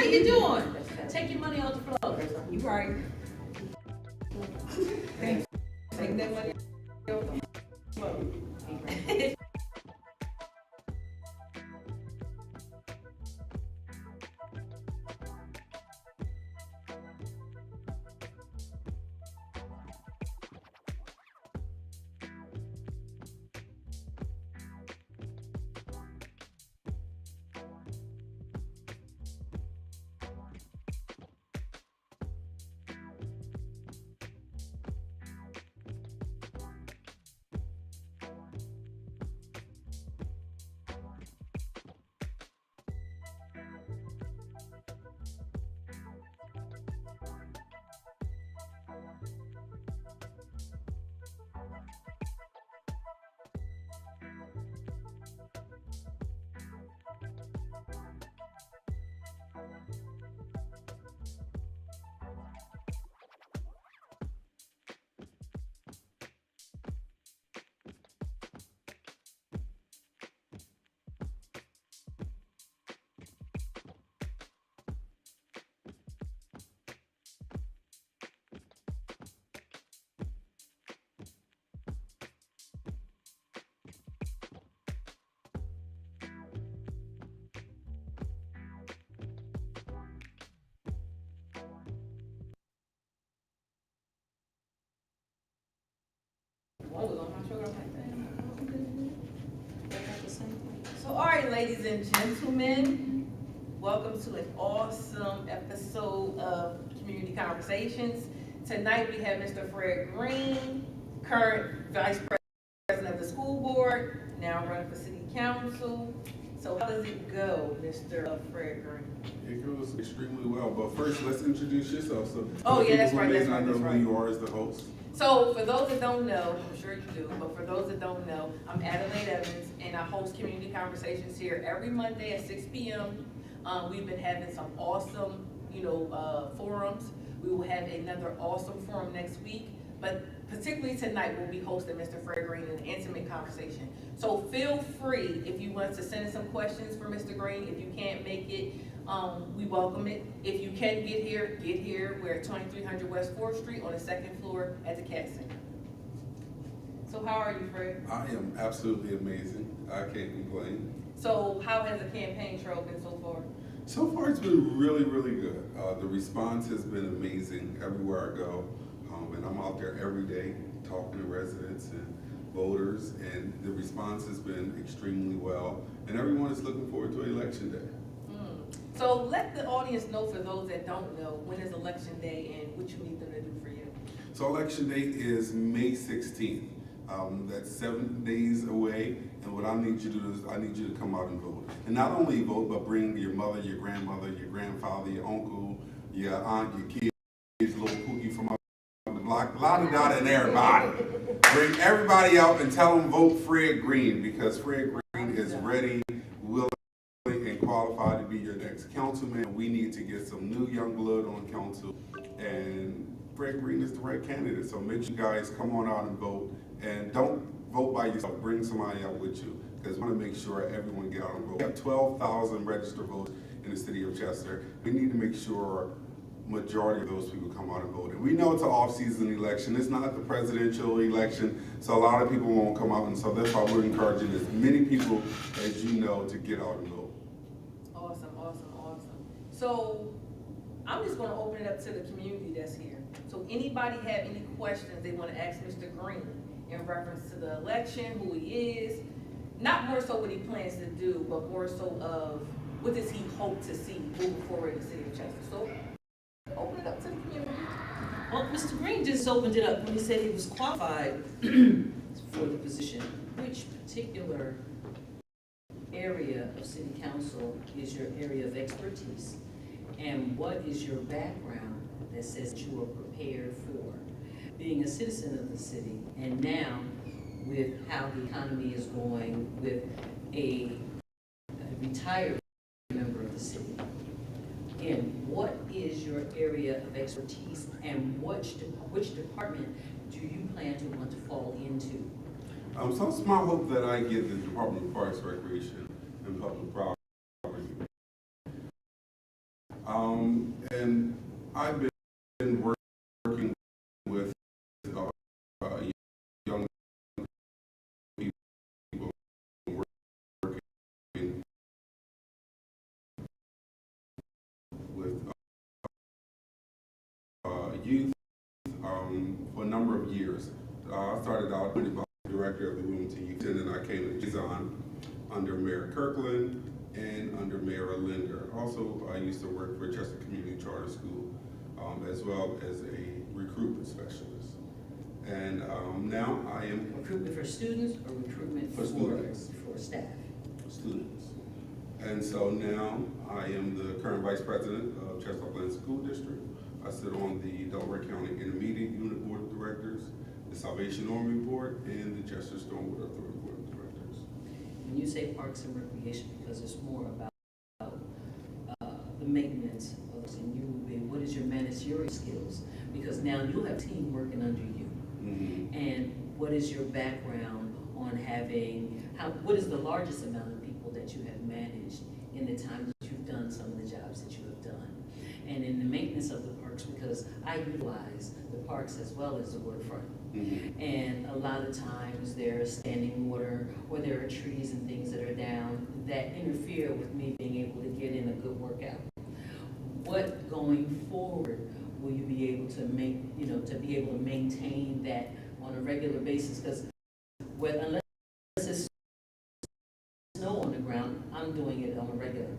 you doing? Take your money off the floor. You right. Take that money off the floor. So, all right, ladies and gentlemen, welcome to an awesome episode of Community Conversations. Tonight we have Mr. Fred Green, current Vice President of the School Board, now running for City Council. So how does it go, Mr. Fred Green? It goes extremely well, but first let's introduce yourself. So, oh yeah, that's right. I know who you are as the host. So for those that don't know, I'm sure you do, but for those that don't know, I'm Adelaide Evans, and I host Community Conversations here every Monday at 6 p.m. We've been having some awesome, forums. We will have another awesome forum next week, but particularly tonight we'll be hosting Mr. Fred Green in an intimate conversation. So feel free if you want to send in some questions for Mr. Green. If you can't make it, we welcome it. If you can get here, get here. We're at 2300 West 4th Street on the second floor at the CAT Center. So how are you, Fred? I am absolutely amazing. I can't complain. So how has the campaign trail been so far? So far it's been really, really good. The response has been amazing everywhere I go. And I'm out there every day talking to residents and voters, and the response has been extremely well. And everyone is looking forward to Election Day. So let the audience know, for those that don't know, when is Election Day and what you need them to do for you. So Election Day is May 16th. That's 7 days away, and what I need you to do is I need you to come out and vote. And not only vote, but bring your mother, your grandmother, your grandfather, your uncle, your aunt, your kids, little Pookie from up the block, la-da-da and everybody. Bring everybody out and tell them vote Fred Green, because Fred Green is ready, willing, and qualified to be your next councilman. We need to get some new young blood on council, and Fred Green is the right candidate. So make sure you guys come on out and vote, and don't vote by yourself. Bring somebody out with you, because we want to make sure everyone get out and vote. We have 12,000 registered voters in the city of Chester. We need to make sure majority of those people come out and vote. And we know it's an off-season election. It's not the presidential election, so a lot of people won't come out, and so that's why we're encouraging as many people as you know to get out and vote. Awesome. So I'm just going to open it up to the community that's here. So anybody have any questions they want to ask Mr. Green in reference to the election, who he is, not more so what he plans to do, but more so of what does he hope to see moving forward in the city of Chester. So open it up to the community. Well, Mr. Green just opened it up when he said he was qualified for the position. Which particular area of city council is your area of expertise? And what is your background that says you are prepared for being a citizen of the city? And now, with how the economy is going, with a retired member of the city, again, what is your area of expertise, and which department do you plan to want to fall into? So it's my hope that I get the Department of Parks, Recreation, and Public Property. And I've been working with young people, working with youth for a number of years. I started out as director of the Wilmington Youth, and then I came to Design under Mayor Kirkland and under Mayor Linder. Also, I used to work for Chester Community Charter School as well as a recruitment specialist. And now I am Recruitment for students or recruitment For students. for staff? students. And so now I am the current vice president of Chester Upland School District. I sit on the Delaware County Intermediate Unit Board of Directors, the Salvation Army Board, and the Chester Stormwater Authority Board of Directors. When you say parks and recreation, because it's more about the maintenance of this, and what is your managerial skills? Because now you have a team working under you. Mm-hmm. And what is your background on what is the largest amount of people that you have managed in the time that you've done some of the jobs that you have done? And in the maintenance of the parks, because I utilize the parks as well as the waterfront. Mm-hmm. And a lot of times there's standing water or there are trees and things that are down that interfere with me being able to get in a good workout. What going forward will you be able to maintain that on a regular basis? Because unless it's snow on the ground, I'm doing it on a regular.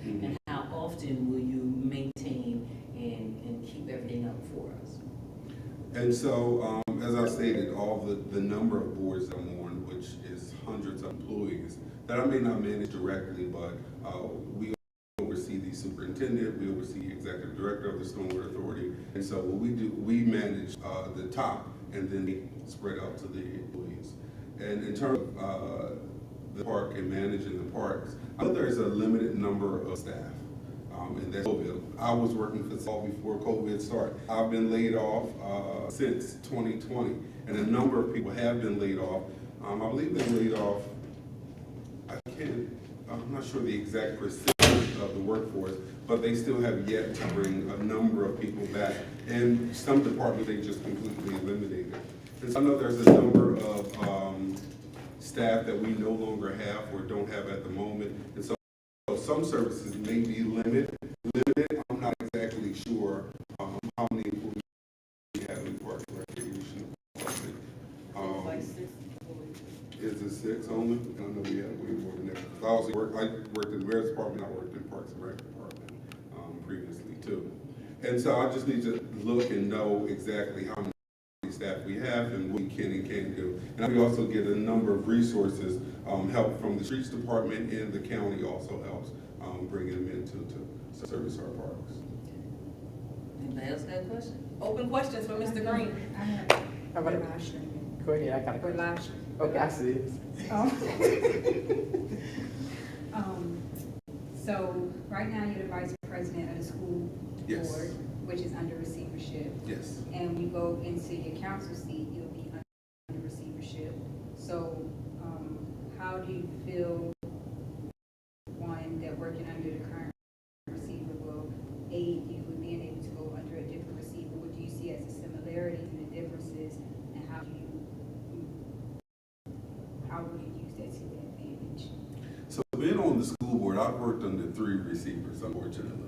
Mm-hmm. And how often will you maintain and keep everything up for us? And so, as I stated, all the number of boards that I'm on, which is hundreds of employees, that I may not manage directly, but we oversee the superintendent, we oversee the executive director of the Stormwater Authority. And so what we do, we manage the top, and then we spread out to the employees. And in terms of the park and managing the parks, I know there's a limited number of staff. And that's COVID. I was working for Salt before COVID started. I've been laid off since 2020, and a number of people have been laid off. I believe they laid off, I'm not sure the exact percentage of the workforce, but they still have yet to bring a number of people back. And some departments they just completely eliminated. And so I know there's a number of staff that we no longer have or don't have at the moment. And so some services may be limited. I'm not exactly sure how many employees we have in Parks and Recreation. Like 6 employees. Is it 6 only? I know we have way more than that. I worked in the Mayor's Department, I worked in Parks and Rec Department previously too. And so I just need to look and know exactly how many staff we have and what we can and can't do. And we also get a number of resources, help from the Streets Department, and the county also helps bringing them in to service our parks. Anybody else got a question? Open questions for Mr. Green. I have How about it? Go ahead, I got a for question. last. Okay, I see it. So right now you're the vice president of the school Yes. board, which is under receivership. Yes. And when you go into your council seat, you'll be under receivership. So how do you feel, one, that working under the current receiver will aid you in being able to go under a different receiver? What do you see as the similarities and the differences, and how will you use that to your advantage? So being on the school board, I've worked under 3 receivers, unfortunately.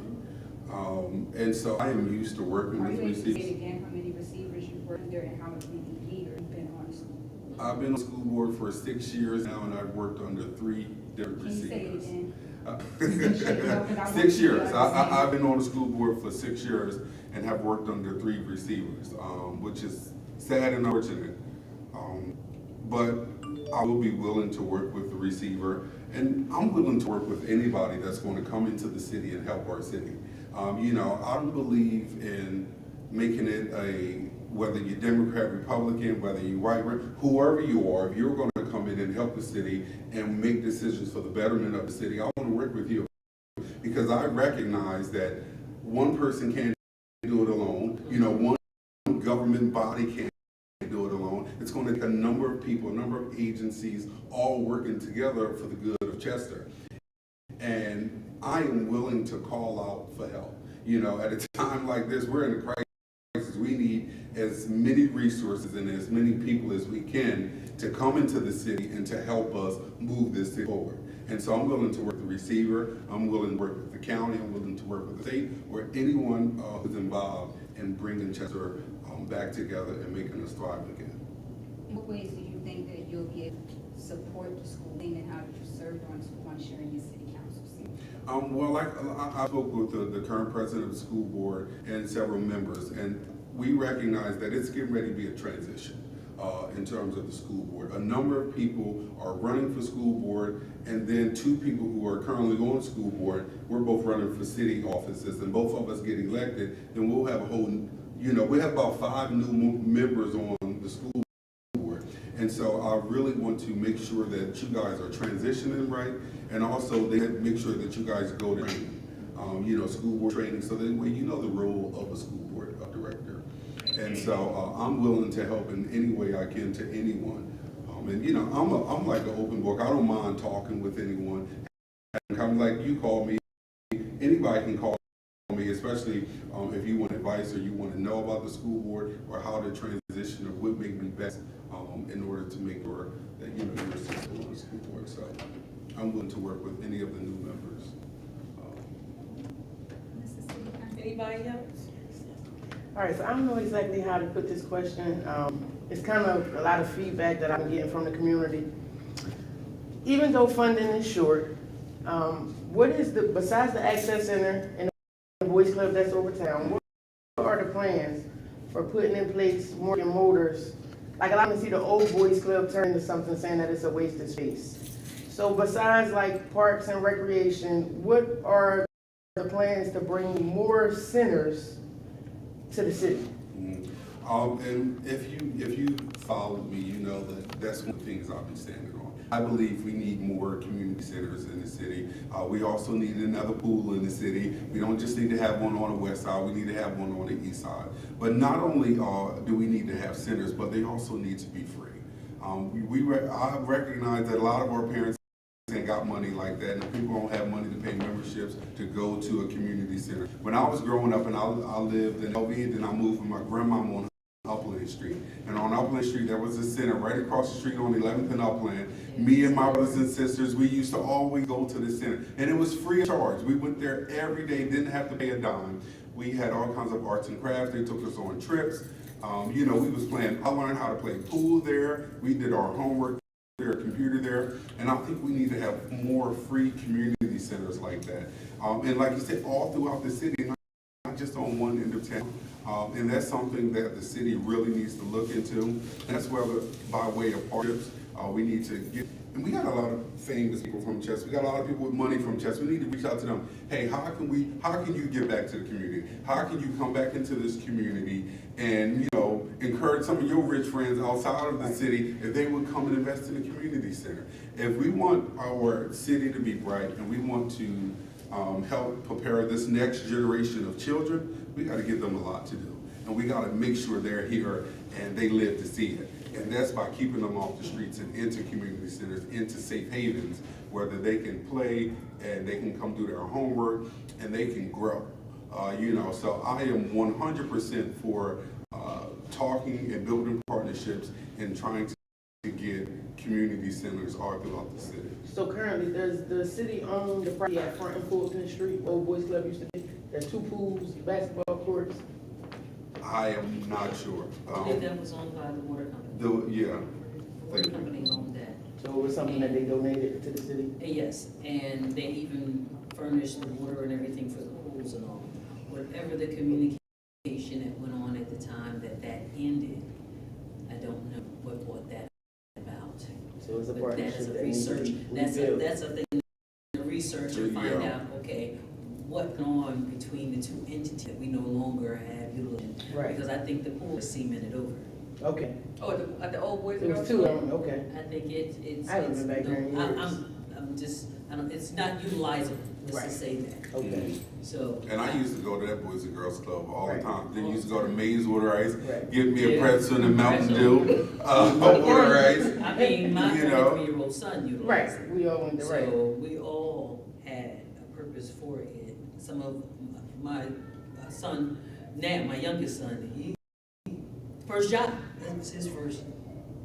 And so I am used to working Are with you able to say receivers. again how many receivers you've worked under and how many years you've been on the school board? I've been on the school board for 6 years now, and I've worked under 3 different Can you say it receivers. again? 6 years. I've been on the school board for 6 years and have worked under 3 receivers, which is sad and unfortunate. But I will be willing to work with the receiver, and I'm willing to work with anybody that's going to come into the city and help our city. I don't believe in making it whether you're Democrat, Republican, whether you're white, whoever you are, if you're going to come in and help the city and make decisions for the betterment of the city, I want to work with you. Because I recognize that one person can't do it alone. One government body can't do it alone. It's going to take a number of people, a number of agencies all working together for the good of Chester. And I am willing to call out for help. You know, at a time like this, we're in a crisis. We need as many resources and as many people as we can to come into the city and to help us move this thing forward. And so I'm willing to work with the receiver, I'm willing to work with the county, I'm willing to work with the state, or anyone who's involved in bringing Chester back together and making us thrive again. In what ways do you think that you'll be able to support the school and how did you serve once you're in your city council seat? Well, I spoke with the current president of the school board and several members, and we recognize that it's getting ready to be a transition in terms of the school board. A number of people are running for school board, and then 2 people who are currently on the school board, we're both running for city offices, and both of us get elected, then we'll have a whole, you know, we have about 5 new members on the school board. And so I really want to make sure that you guys are transitioning right, and also they make sure that you guys go to training, you know, school board training, so that way you know the role of a school board director. And so I'm willing to help in any way I can to anyone. And you know, I'm like an open book. I don't mind talking with anyone. And kind of like you call me, anybody can call me, especially if you want advice or you want to know about the school board or how to transition or what make me best in order to make sure that you know you're successful on the school board. So I'm willing to work with any of the new members. Anybody else? All right, so I don't know exactly how to put this question. It's kind of a lot of feedback that I'm getting from the community. Even though funding is short, what is besides the Access Center and the Boys Club that's over town, what are the plans for putting in place more motors? Like, I like to see the old Boys Club turn into something saying that it's a waste of space. So besides like parks and recreation, what are the plans to bring more centers to the city? And if you followed me, you know that that's one of the things I've been standing on. I believe we need more community centers in the city. We also need another pool in the city. We don't just need to have one on the west side, we need to have one on the east side. But not only do we need to have centers, but they also need to be free. I recognize that a lot of our parents ain't got money like that, and people don't have money to pay memberships to go to a community center. When I was growing up, and I lived in LV, and then I moved with my grandmama on Upland Street. And on Upland Street, there was a center right across the street on 11th and Upland. Me and my brothers and sisters, we used to always go to the center. And it was free of charge. We went there every day, didn't have to pay a dime. We had all kinds of arts and crafts. They took us on trips. You know, we was playing, I learned how to play pool there. We did our homework there, computer there. And I think we need to have more free community centers like that. And like you said, all throughout the city, not just on one end of town. And that's something that the city really needs to look into. And that's whether by way of partnerships, we need to get, and we got a lot of famous people from Chester. We got a lot of people with money from Chester. We need to reach out to them. Hey, how can you give back to the community? How can you come back into this community and, you know, encourage some of your rich friends outside of the city if they would come and invest in the community center? If we want our city to be bright and we want to help prepare this next generation of children, we got to give them a lot to do. And we got to make sure they're here and they live to see it. And that's by keeping them off the streets and into community centers, into safe havens, where they can play and they can come do their homework and they can grow. You know, so I am 100% for talking and building partnerships and trying to get community centers all throughout the city. So currently, does the city own the property at Front and Fulton Street, where Old Boys Club used to be? There's 2 pools, basketball courts. I am not sure. I think that was owned by the water company. Yeah. The water company owned that. So it was something that they donated to the city? Yes, and they even furnished the water and everything for the pools and all. Whatever the communication that went on at the time that ended, I don't know what brought that about. So it's a But partnership that's a that research, needs to be rebuilt. that's a thing to research and find out, okay, what went on between the 2 entities that we no longer have utilized. Right. Because I think the pool is cemented over. Okay, Oh, at the old boys. it was 2 of them, okay. I think it's. I haven't been back there in years. I'm just, it's not utilizable, let's Right. just say that. Okay. So. And I used to go to that Boys and Girls Club all Right. the time. Then used to go to Maze Water Ice, Right. give me a Yeah. pretzel and Mountain Pretzel. Dew, water ice. I mean, my You know. 23-year-old son utilized Right, it. we all went there, right. So we all had a purpose some of my son, now, my youngest son, first job, that was his first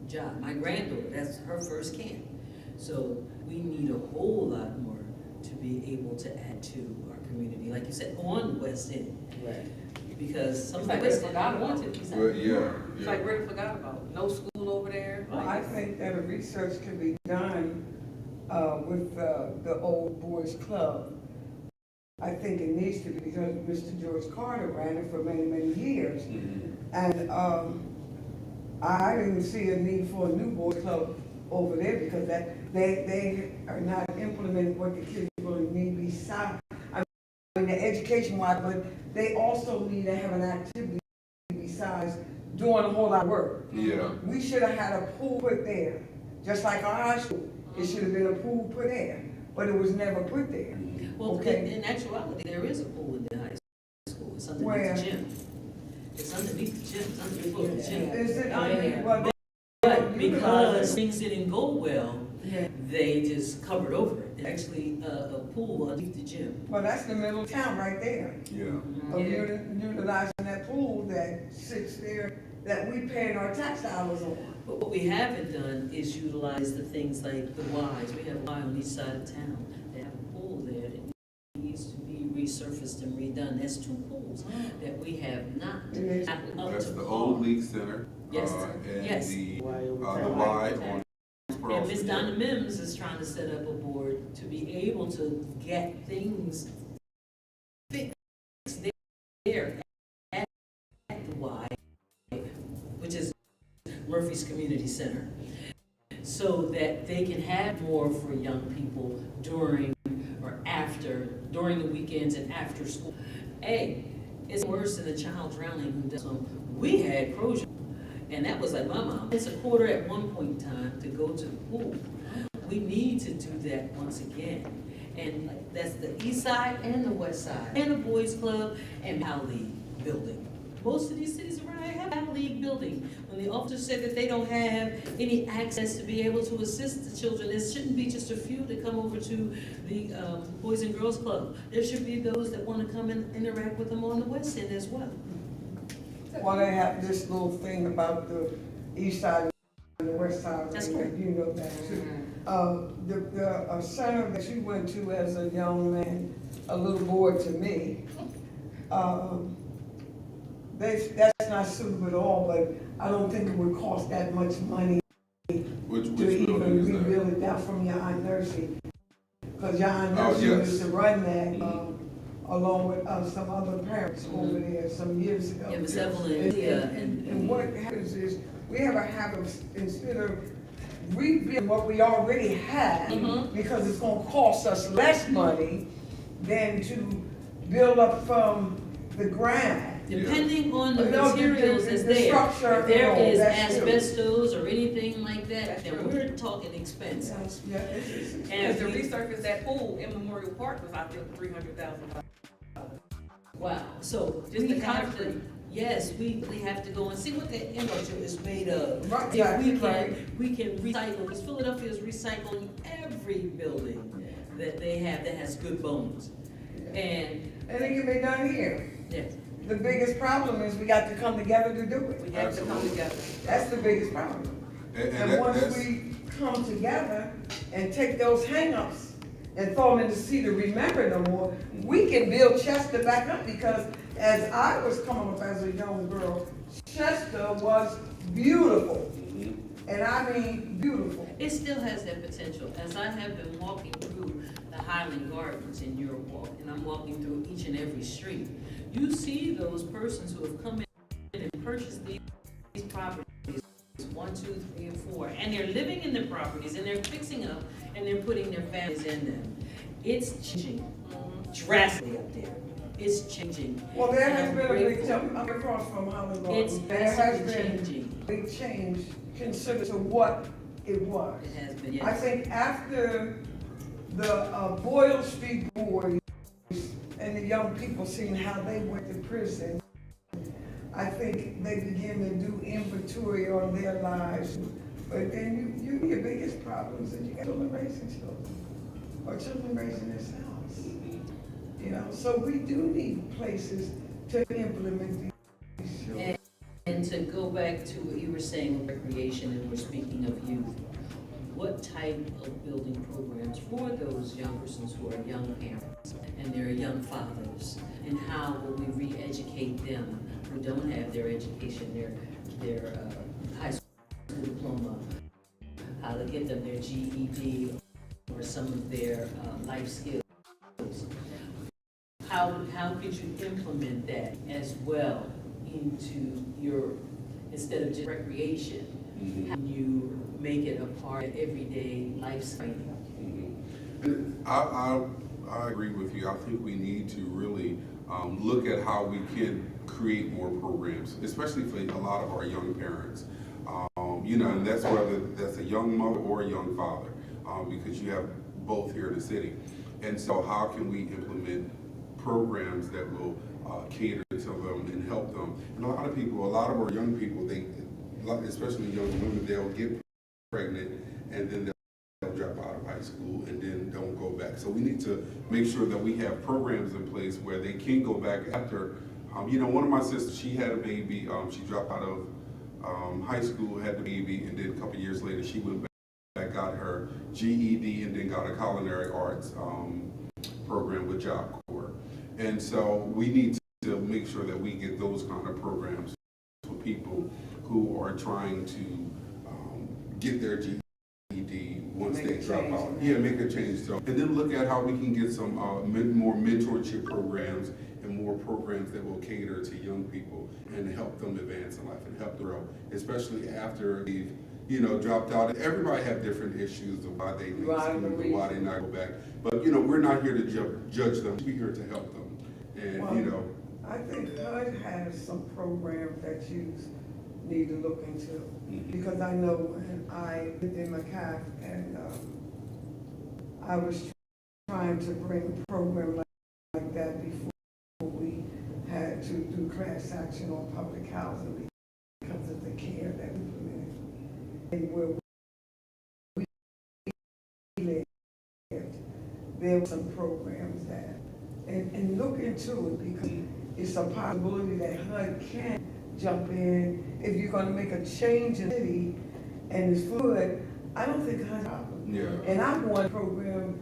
job. My granddaughter, that's her first camp. So we need a whole lot more to be able to add to our community, like you said, on the West End. Right. Because some of It's the like West they End forgot don't want about to. it. Well, yeah, It's yeah. like Rick forgot about, no school over there. Well, I think that a research can be done with the old boys club. I think it needs to be because Mr. George Carter ran it for many, many years. And I didn't see a need for a new boys club over there because that they are not implementing what the kids really need besides, I mean, the education wise, but they also need to have an activity besides doing a whole lot of work. Yeah. We should have had a pool put there, just like our high school. It should have been a pool put there, but it was never put there. Well, Okay. in actuality, there is a pool in the high school. It's underneath Where? the gym. It's underneath the gym, it's underneath the gym. Is it, Yeah. well, But because things didn't go well, yeah. they just covered over it. It's actually a pool underneath the gym. Well, that's the middle of town right there. Yeah. Of Yeah. utilizing that pool that sits there, that we paying our tax dollars on. But what we haven't done is utilize the things like the Ys. We have a Y on each side of town. They have a pool there that needs to be resurfaced and redone. There's two pools that we have not. Yes. gotten up That's to the par. old league center. Yes, And yes. the Why over Y time? on And Ms. Donna Mims is trying to set up a board to be able to get things fixed there at the Y, which is Murphy's Community Center, so that they can have more for young people during or after, during the weekends and after school. Hey, it's worse than a child drowning who does some. We had Crozier, and that was like my mom. It's a quarter at one point in time to go to the pool. We need to do that once again. And like, that's the east side and the west side, and the boys club and Pal League building. Most of these cities around here have Pal League building. When the officers said that they don't have any access to be able to assist the children, there shouldn't be just a few that come over to the Boys and Girls Club. There should be those that want to come and interact with them on the west end as well. Well, they have this little thing about the east side and the west side. That's right. You know that too. The center that you went to as a young man, a little boy to me, that's not suitable at all, but I don't think it would cost that much money Which to building even is that? rebuild it down from your aunt Nursey. Because your aunt Oh, Nursey yes. used to run that, along with some other parents over there some years ago. Yeah, Ms. Evelyn, yeah, And what happens is, we have a habit of, instead of rebuilding what we already have, because it's gonna cost us less money than to build up from the ground. Depending on the No, materials that's the there. structure If there and all, is that's true. asbestos or anything like that, That's then true. we're talking expensive. Yeah, it's Because And to we- resurface that pool in Memorial Park was, I think, $300,000. Wow, so Just we the have concrete. to, yes, we have to go and see what the infrastructure is made of. Right, If exactly, right. we can recycle, because Philadelphia is recycling every building that they have that has good bones. And, And it can be done here. yes, The biggest problem is we got to come together to do We it. have to come Absolutely. together. That's the biggest problem. And And once that's, we come together and take those hangups and throw them in the sea to remember no more, we can build Chester back up, because as I was coming up as a young girl, Chester was beautiful. And I mean beautiful. it still has that potential. As I have been walking through the Highland Gardens in your walk, and I'm walking through each and every street, you see those persons who have come in and purchased these properties, 1, 2, 3, and 4, and they're living in the properties, and they're fixing up, and they're putting their families in them. It's changing drastically up there. It's changing. Well, there And has I'm been a big grateful. jump, I'm across from Holland It's Gardens. There has absolutely been changing. a big change considered to what it was. It has been, I yes. think after the Boyle Street Boys and the young people seeing how they went to prison, I think they began to do inventory on their lives. But then your biggest problem is that you got children raising children, or children raising themselves. You know, so we do need places to implement these children. And to go back to what you were saying, recreation, and we're speaking of youth, what type of building programs for those young persons who are young parents and they're young fathers, and how will we re-educate them who don't have their education, their high school diploma, how to get them their GED or some of their life skills? How could you implement that as well into your, instead of just recreation, how you make it a part of everyday lifestyle? And I agree with you. I think we need to really look at how we can create more programs, especially for a lot of our young parents. You know, and that's whether that's a young mother or a young father, because you have both here in the city. And so how can we implement programs that will cater to them and help them? And a lot of our young people, especially young women, they'll get pregnant and then they'll drop out of high school and then don't go back. So we need to make sure that we have programs in place where they can go back after. You know, one of my sisters, she had a baby. She dropped out of high school, had the baby, and then a couple years later, she went back, got her GED, and then got a culinary arts program with Job Corps. And so we need to make sure that we get those kind of programs for people who are trying to get their GED once they drop out. Yeah, make a change. So, and then look at how we can get some more mentorship programs and more programs that will cater to young people and help them advance in life and help them grow, especially after they've, you know, dropped out. Everybody have different issues of why they leave school and why they not go back. But, you know, we're not here to judge them. We're here to help them. And, Well, you know. I think HUD has some programs that you need to look into. Because I know when I lived in McCaff and I was trying to bring a program like that before we had to do class action on public housing because of the care that we implemented. And where we lived, there were some programs that, and look into it because it's a possibility that HUD can jump in. If you're gonna make a change in the city and it's good, I don't think HUD's a problem. Yeah. And I want a program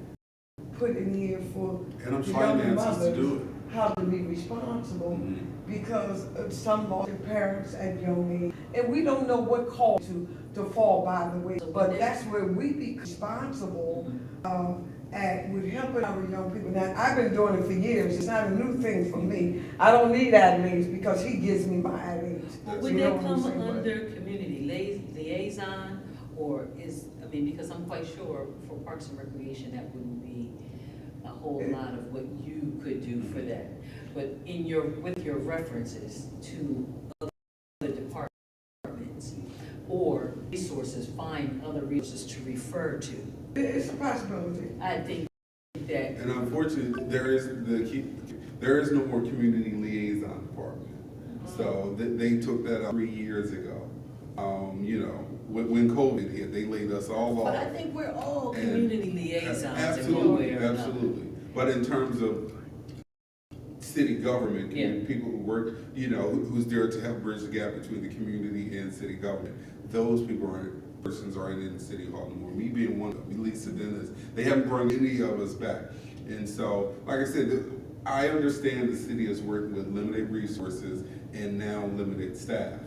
put in here for And I'm the trying young to mothers, do it. how to be responsible, because some lost their parents at young age, and we don't know what caused to fall by the way. But that's where we be responsible with helping our young people. Now, I've been doing it for years. It's not a new thing for me. I don't need accolades because he gives me my accolades. Would You know that what I'm come saying? under community liaison, or because I'm quite sure for Parks and Recreation, that wouldn't be a whole lot of what you could do for that. But with your references to other departments or resources, find other resources to refer to. It's a possibility. I think that. And unfortunately, there is no more community liaison department. So they took that up 3 years ago. You know, when COVID hit, they laid us all off. But I think we're all community liaisons in one Absolutely, way or another. absolutely. But in terms of city government, Yeah. and people who work, you know, who's there to help bridge the gap between the community and city government, those persons aren't in City Hall anymore. Me being one of them, Lisa Dennis, they haven't brought any of us back. And so, like I said, I understand the city is working with limited resources and now limited staff.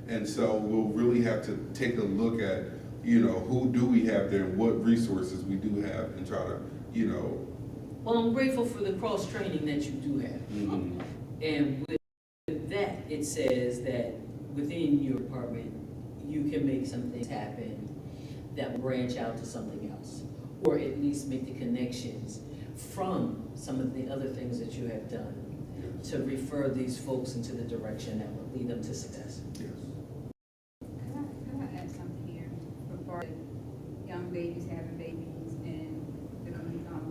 And so we'll really have to take a look at, you know, who do we have there and what resources we do have and try to, you know. Well, I'm grateful for the cross-training that you do have. And with that, it says that within your department, you can make some things happen that will branch out to something else, or at least make the connections from some of the other things that you have done to refer these folks into the direction that will lead them to success. Yes. Can I add something here? Before young babies having babies and the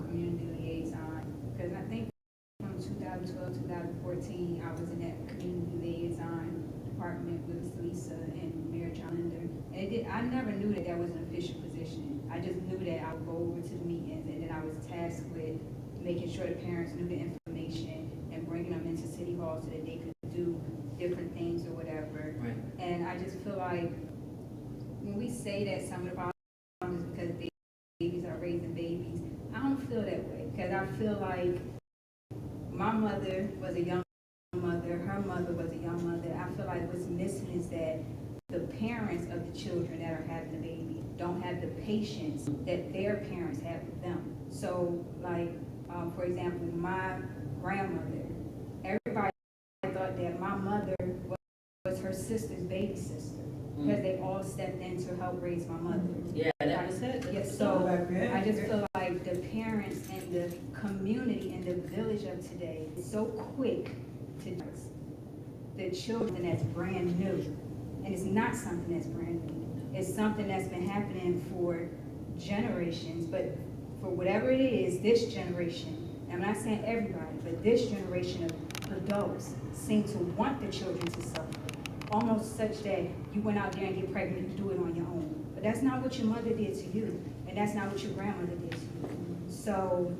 community liaison, because I think from 2012, 2014, I was in that community liaison department with Lisa and Mayor Challenger. And I never knew that was an official position. I just knew that I would go over to the meetings and then I was tasked with making sure the parents knew the information coming into City Hall so that they could do different things or whatever. Right. And I just feel like when we say that some of the problems is because babies are raising babies, I don't feel that way, because I feel like my mother was a young mother, her mother was a young mother. I feel like what's missing is that the parents of the children that are having the baby don't have the patience that their parents have with them. So, like, for example, my grandmother, everybody thought that my mother was her sister's baby sister, because they all stepped in to help raise my mother. Yeah, that was it. Yes, so I just feel like the parents and the community and the village of today is so quick to judge the children that's brand new. And it's not something that's brand new. It's something that's been happening for generations, but for whatever it is, this generation, I'm not saying everybody, but this generation of adults seem to want the children to suffer. Almost such that you went out there and get pregnant and do it on your own. But that's not what your mother did to you, and that's not what your grandmother did to you. So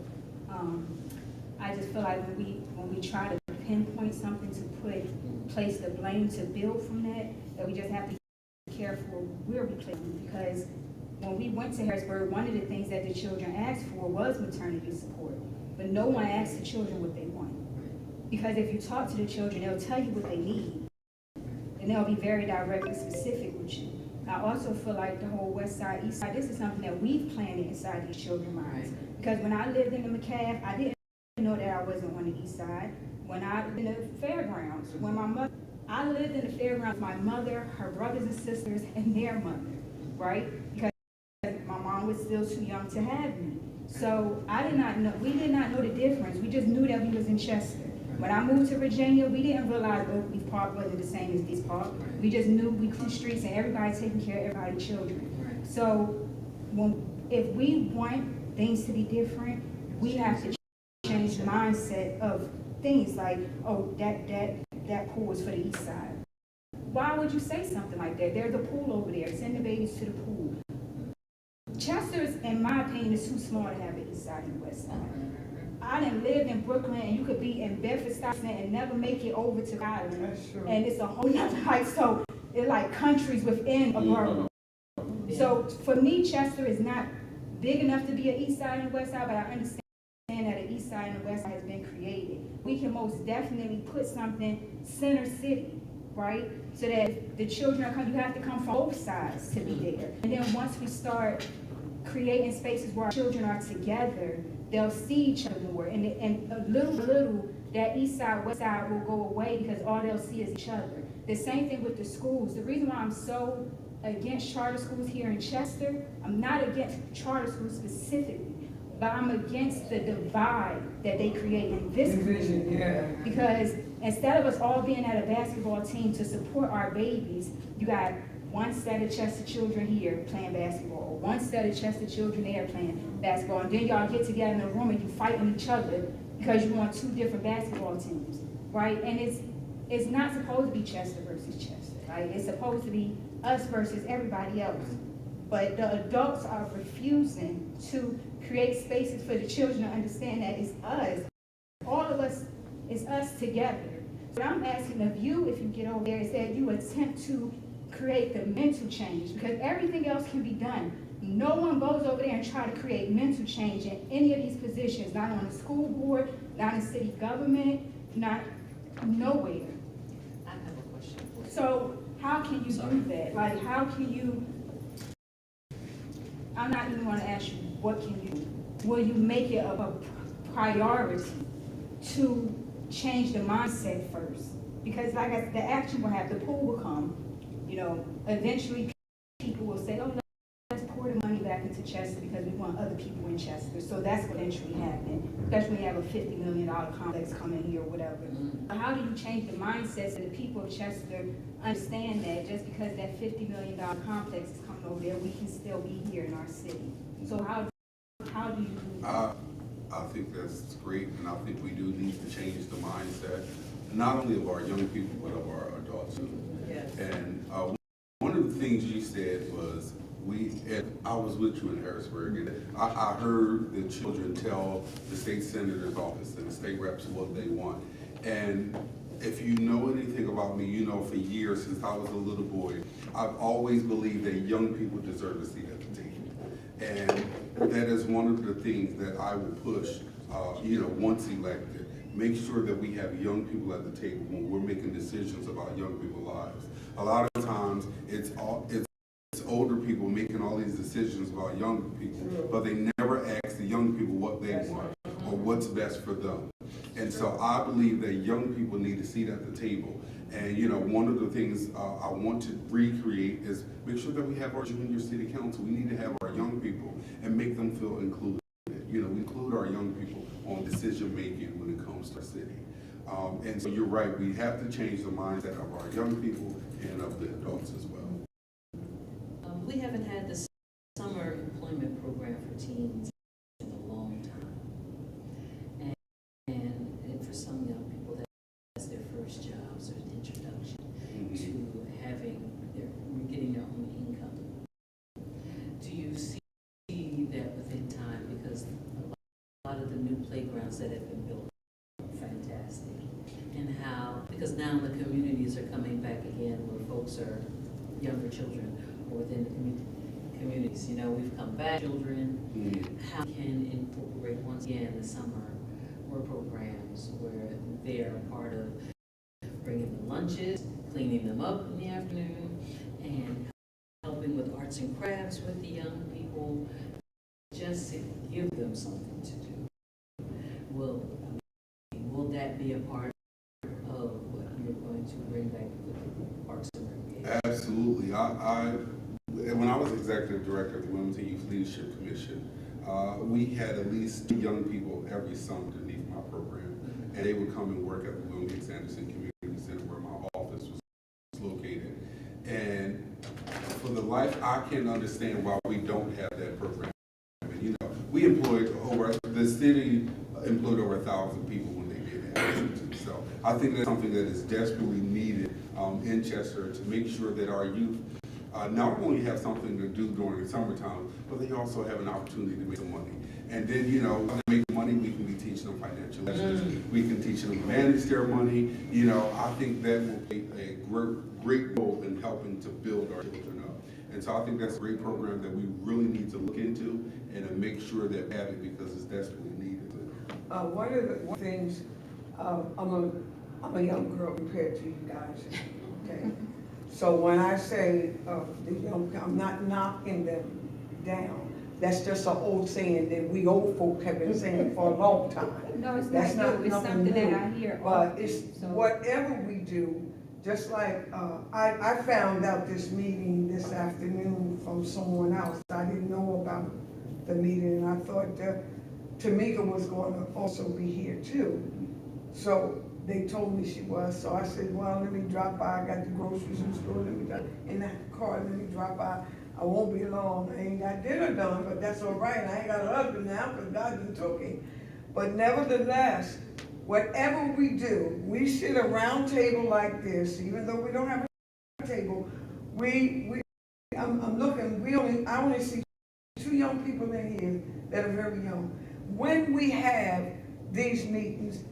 I just feel like when we try to pinpoint something to place the blame to build from that we just have to be careful where we place them. Because when we went to Harrisburg, one of the things that the children asked for was maternity support, but no one asked the children what they want. Because if you talk to the children, they'll tell you what they need. And they'll be very direct and specific with you. I also feel like the whole west side, east side, this is something that we've planted inside these children's minds. Because when I lived in the McCaff, I didn't know that I wasn't on the east side. When I lived in the fairgrounds, I lived in the fairgrounds with my mother, her brothers and sisters, and their mother, right? Because my mom was still too young to have me. So we did not know the difference. We just knew that we was in Chester. When I moved to Virginia, we didn't realize Oakley Park wasn't the same as this park. We just knew we crossed the streets and everybody taking care of everybody's children. So if we want things to be different, we have to change the mindset of things like, oh, that pool is for the east side. Why would you say something like that? There's a pool over there. Send the babies to the pool. Chester's, in my opinion, is too small to have an east side and west side. I done lived in Brooklyn, and you could be in Bedford-Stuyvesant and never make it over to Island. That's true. And it's a whole nother height, so it's like countries within a borough. So for me, Chester is not big enough to be an east side and west side, but I understand that an east side and a west side has been created. We can most definitely put something center city, right? So that the children are coming, you have to come from both sides to be there. And then once we start creating spaces where our children are together, they'll see each other more. And a little, that east side, west side will go away because all they'll see is each other. The same thing with the schools. The reason why I'm so against charter schools here in Chester, I'm not against charter schools specifically, but I'm against the divide that they create in this community. Yeah. Because instead of us all being at a basketball team to support our babies, you got one set of Chester children here playing basketball, one set of Chester children there playing basketball, and then y'all get together in a room and you fighting each other because you want two different basketball teams, right? And it's not supposed to be Chester versus Chester, right? It's supposed to be us versus everybody else. But the adults are refusing to create spaces for the children to understand that it's us. All of us, it's us together. What I'm asking of you, if you get over there, is that you attempt to create the mental change, because everything else can be done. No one goes over there and try to create mental change in any of these positions, not on the school board, not in city government, not nowhere. I have a question for you. So how can you do that? Like, how can you, I'm not even going to ask you, what can you do? Will you make it a priority to change the mindset first? Because like I said, the action will have, the pool will come, you know, eventually people will say, oh, let's pour the money back into Chester because we want other people in Chester. So that's what eventually happened, especially when you have a $50 million complex coming here or whatever. How do you change the mindset so the people of Chester understand that just because that $50 million complex is coming over there, we can still be here in our city? So how do you do that? I think that's great, and I think we do need to change the mindset, not only of our young people, but of our adults too. Yes. And one of the things you said was, I was with you in Harrisburg, and I heard the children tell the state senator's office and the state reps what they want. And if you know anything about me, you know for years, since I was a little boy, I've always believed that young people deserve a seat at the table. And that is one of the things that I will push, once elected. Make sure that we have young people at the table when we're making decisions about young people's lives. A lot of times, it's older people making all these decisions about younger people, but they never ask the young people what they want or what's best for them. And so I believe that young people need a seat at the table. And one of the things I want to recreate is make sure that we have our junior city council. We need to have our young people and make them feel included. We include our young people on decision making when it comes to our city. And so you're right, we have to change the mindset of our young people and of the adults as well. We haven't had the summer employment program for teens in a long time. And for some young people, that's their first jobs or an introduction to getting their own income. Do you see that within time? Because a lot of the new playgrounds that have been built are fantastic. And because now the communities are coming back again where folks are younger children within the communities. We've come back, children, how we can incorporate once again the summer work programs where they're a part of bringing the lunches, cleaning them up in the afternoon, and helping with arts and crafts with the young people, just to give them something to do. Will that be a part of what you're going to bring back with Parks and Recreation? Absolutely. When I was executive director of the Women's and Youth Leadership Commission, we had at least 2 young people every summer underneath my program, and they would come and work at the William Hicks Anderson Community Center where my office was located. And for the life, I can't understand why we don't have that program. The city employed over 1,000 people when they did that. So I think that's something that is desperately needed in Chester to make sure that our youth not only have something to do during the summertime, but they also have an opportunity to make some money. And then, when they make money, we can be teaching them financial lessons. We can teach them to manage their money. I think that will play a great role in helping to build our children up. And so I think that's a great program that we really need to look into and to make sure that we have it because it's desperately needed. One of the things, I'm a young girl compared to you guys, okay? So when I say the young, I'm not knocking them down. That's just an old saying that we old folk have been saying for a long time. No, it's That's not new, it's nothing something new. that I hear. But it's So- whatever we do, just like, I found out this meeting this afternoon from someone else. I didn't know about the meeting, and I thought that Tamika was going to also be here too. So they told me she was, so I said, well, let me drop by. I got the groceries in the store, let me drop in that car, let me drop by. I won't be long. I ain't got dinner done, but that's all right. I ain't got a husband now because God done took him. But nevertheless, whatever we do, we sit a round table like this, even though we don't have a table, I'm looking, I only see 2 young people in here that are very young. When we have these meetings,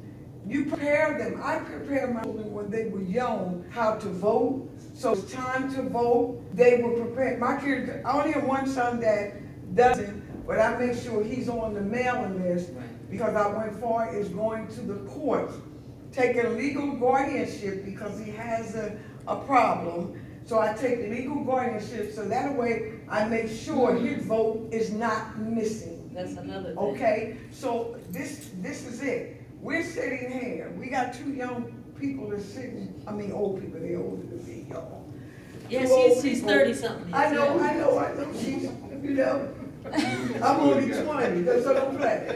you prepare them. I prepared my children when they were young how to vote. So it's time to vote. They were prepared. My kids, I only have one son that doesn't, but I make sure he's on the mailing list because I went far as going to the courts, taking legal guardianship because he has a problem. So I take legal guardianship so that way I make sure his vote is not missing. That's another thing. Okay, so this is it. We're sitting here. We got 2 young people that's sitting. I mean, old people. They're older than me, y'all. Yes, he's 30-something. I know. She's, I'm only 20. That's what I'm playing.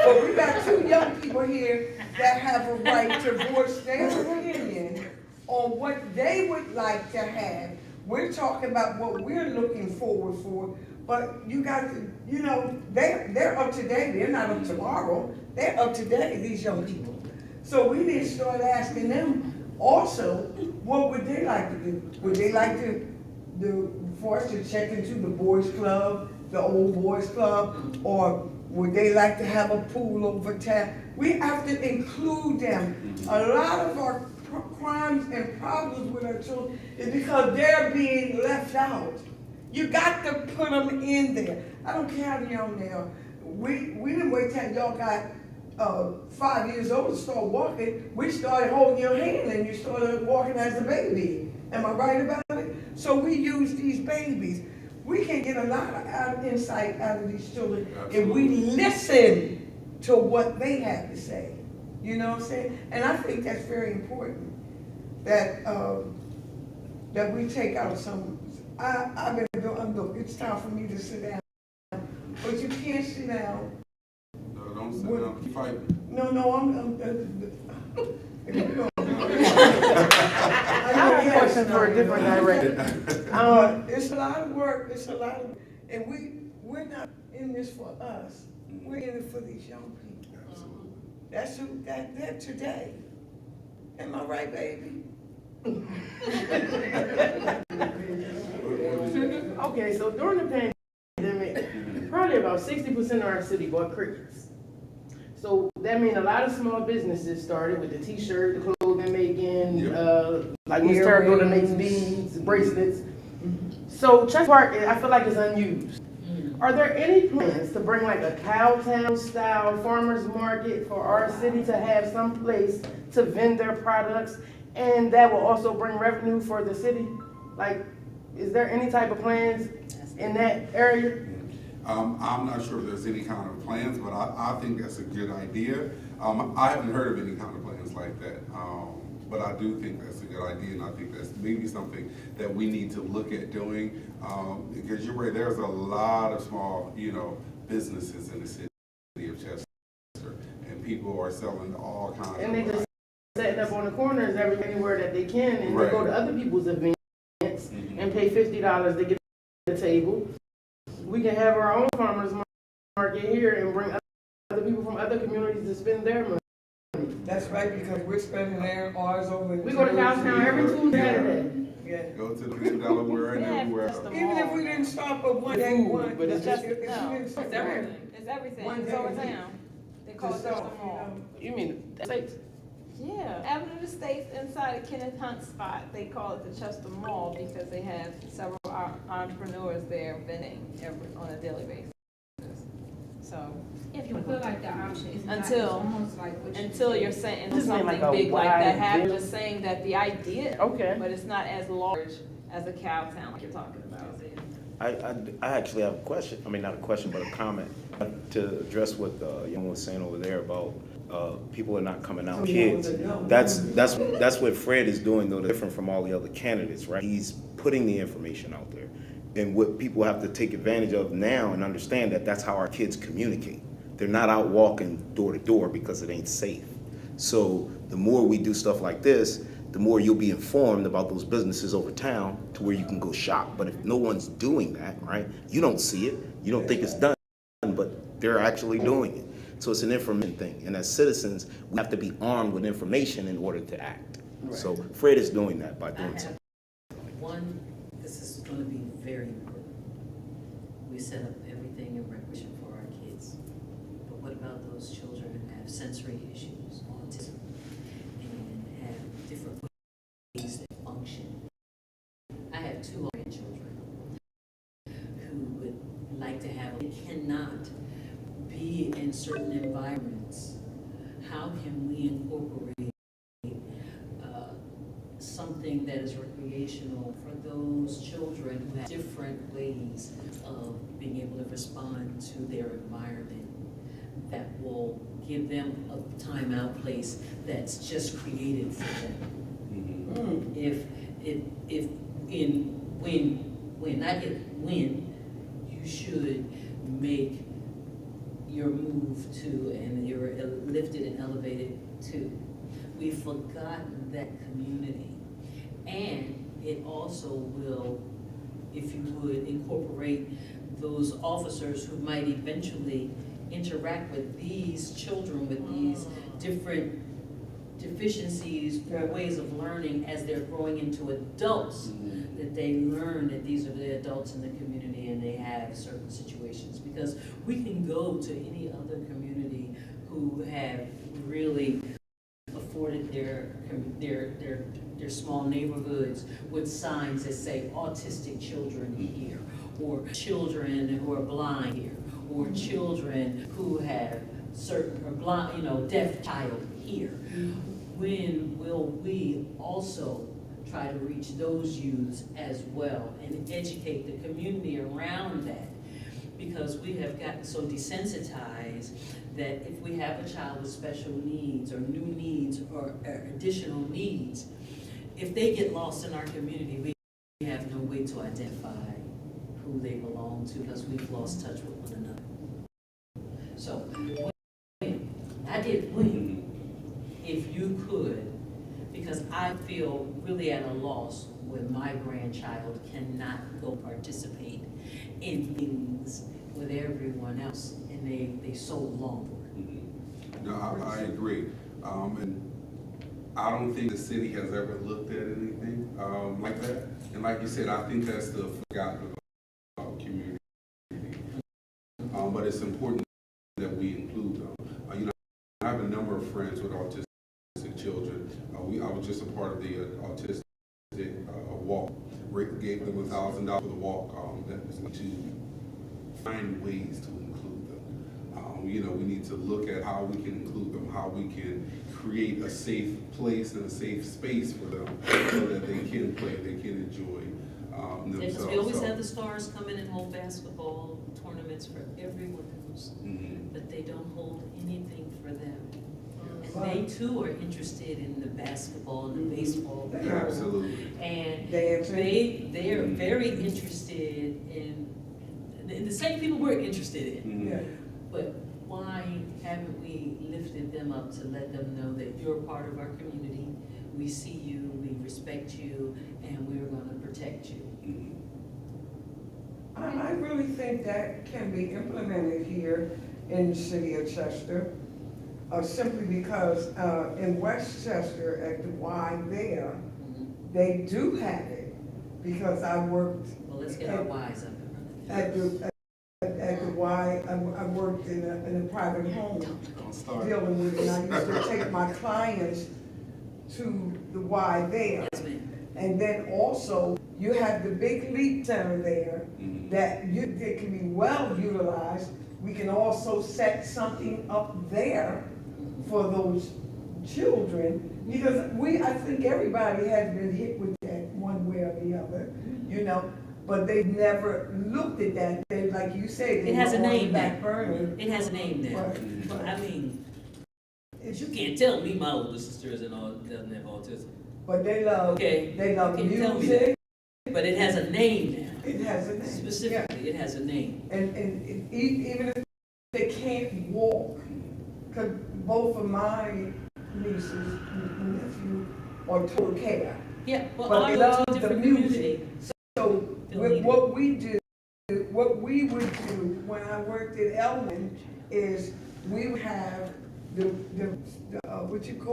But we got 2 young people here that have a right to voice their opinion on what they would like to have. We're talking about what we're looking forward for. But you got to, they're up today. They're not up tomorrow. They're up today, these young people. So we need to start asking them also, what would they like to do? Would they like for us to check into the boys club, the old boys club, or would they like to have a pool over We have to include them. A lot of our crimes and problems with our children is because they're being left out. You got to put them in there. I don't care how young they are. We didn't wait till y'all got 5 years old to start walking. We started holding your hand and you started walking as a baby. Am I right about it? So we use these babies. We can get a lot of insight out of these children if we listen to what they have to say. You know what I'm saying? And I think that's very important. That that we take out some. I've been doing. Look, it's time for me to sit down. But you can't sit down. No, don't sit down. Keep fighting. No, I'm I have a question for a different direction. it's a lot of work. It's a lot of, and we're not in this for us. We're in it for these young people. Absolutely. That's who that today. Am I right, baby? Okay, so during the pandemic, probably about 60% of our city bought crickets. So that means a lot of small businesses started with the t-shirt, the clothing making, like Miss Terracotta makes beads, bracelets. So Chester Park, I feel like it's unused. Are there any plans to bring like a Cowtown style farmer's market for our city to have some place to vend their products, and that will also bring revenue for the city? Like, is there any type of plans in that area? I'm not sure if there's any kind of plans, but I think that's a good idea. I haven't heard of any kind of plans like that, but I do think that's a good idea, and I think that's maybe something that we need to look at doing, because you're right, there's a lot of small, businesses in the city of Chester, and people are selling all kinds And they of. just setting up on the corners everywhere that they can, and Right. they go to other people's events and pay $50 to get a table. We can have our own farmers market here and bring other people from other communities to spend their money. That's right, because we're spending ours over. We go to Cowtown every Tuesday Saturday. Yeah. Go to the Delaware and Yeah, everywhere. just the Even if we didn't stop at one day, one. But it's just- if we no. didn't stop It's at everything. It's everything, One it's day over a week. town. They call it to just stop, the mall. You mean, that's it? Yeah, Avenue of the States inside of Kenneth Hunt's spot, they call it the Chester Mall because they have several entrepreneurs there vending on a daily basis. So, if you I feel like the option is not, it's Until- almost like what you until said. you're saying This ain't something like a big like that wide happens, bill. just saying that the idea, Okay. but it's not as large as a Cowtown like you're talking about. I actually have a question, I mean, not a question, but a comment to address what the young was saying over there about people are not coming out, kids. That's what Fred is doing, though, different from all the other candidates, right? He's putting the information out there. And what people have to take advantage of now and understand that that's how our kids communicate. They're not out walking door to door because it ain't safe. So the more we do stuff like this, the more you'll be informed about those businesses over town to where you can go shop. But if no one's doing that, right, you don't see it, you don't think it's done, but they're actually doing it. So it's an information thing. And as citizens, we have to be armed with information in order to act. So Fred is doing that by doing something. One, this is gonna be very important. We set up everything in recreation for our kids. But what about those children who have sensory issues, autism, and have different ways they function? I have 2 grandchildren who would like to have, they cannot be in certain environments. How can we incorporate something that is recreational for those children who have different ways of being able to respond to their environment that will give them a timeout place that's just created for them? When you should make your move to, and you're lifted and elevated to. We've forgotten that community. And it also will, if you would, incorporate those officers who might eventually interact with these children with these different deficiencies or ways of learning as they're growing into adults, that they learn that these are the adults in the community and they have certain situations. Because we can go to any other community who have really afforded their small neighborhoods with signs that say autistic children here, or children who are blind here, or children who have certain, or blind, deaf child here. When will we also try to reach those youths as well and educate the community around that? Because we have gotten so desensitized that if we have a child with special needs or new needs or additional needs, if they get lost in our community, we have no way to identify who they belong to because we've lost touch with one another. So, I did win, if you could, because I feel really at a loss when my grandchild cannot go participate in things with everyone else, and they so long for it. No, I agree. And I don't think the city has ever looked at anything like that. And like you said, I think that's the forgotten about community. But it's important that we include them. I have a number of friends with autistic children. I was just a part of the autistic walk. Rick gave them $1,000 for the walk. That was to find ways to include them. We need to look at how we can include them, how we can create a safe place and a safe space for them so that they can play, they can enjoy themselves. Because we always have the stars come in and hold basketball tournaments for everyone else, but they don't hold anything for them. And they too are interested in the basketball and the baseball. Absolutely. And Dancing. they are very interested in the same people we're interested in. Yeah. But why haven't we lifted them up to let them know that you're part of our community? We see you, we respect you, and we're gonna protect you. I really think that can be implemented here in the city of Chester, simply because in Westchester at the Y there, they do have it, because I worked. Well, let's get our whys up and running. At the Y, I worked in a private home Don't start. dealing with, and I used to take my clients to the Y there. Yes, ma'am. And then also, you have the big leap center there that can be well utilized. We can also set something up there for those children, because I think everybody has been hit with that one way or the other, but they've never looked at that. They, like you say, they It has a were on the name back now. burner. It has a name now. Right. I mean, you can't tell me my older sister doesn't have autism. But they love, Okay, they love you can't tell me music. But it has a name now. It has a name. Specifically, it has a name. And even if they can't walk, because both of my nieces and nephew are total care. Yeah, well, But I they go to love a the different music. community. So what we would do when I worked at Elman is we would have the what you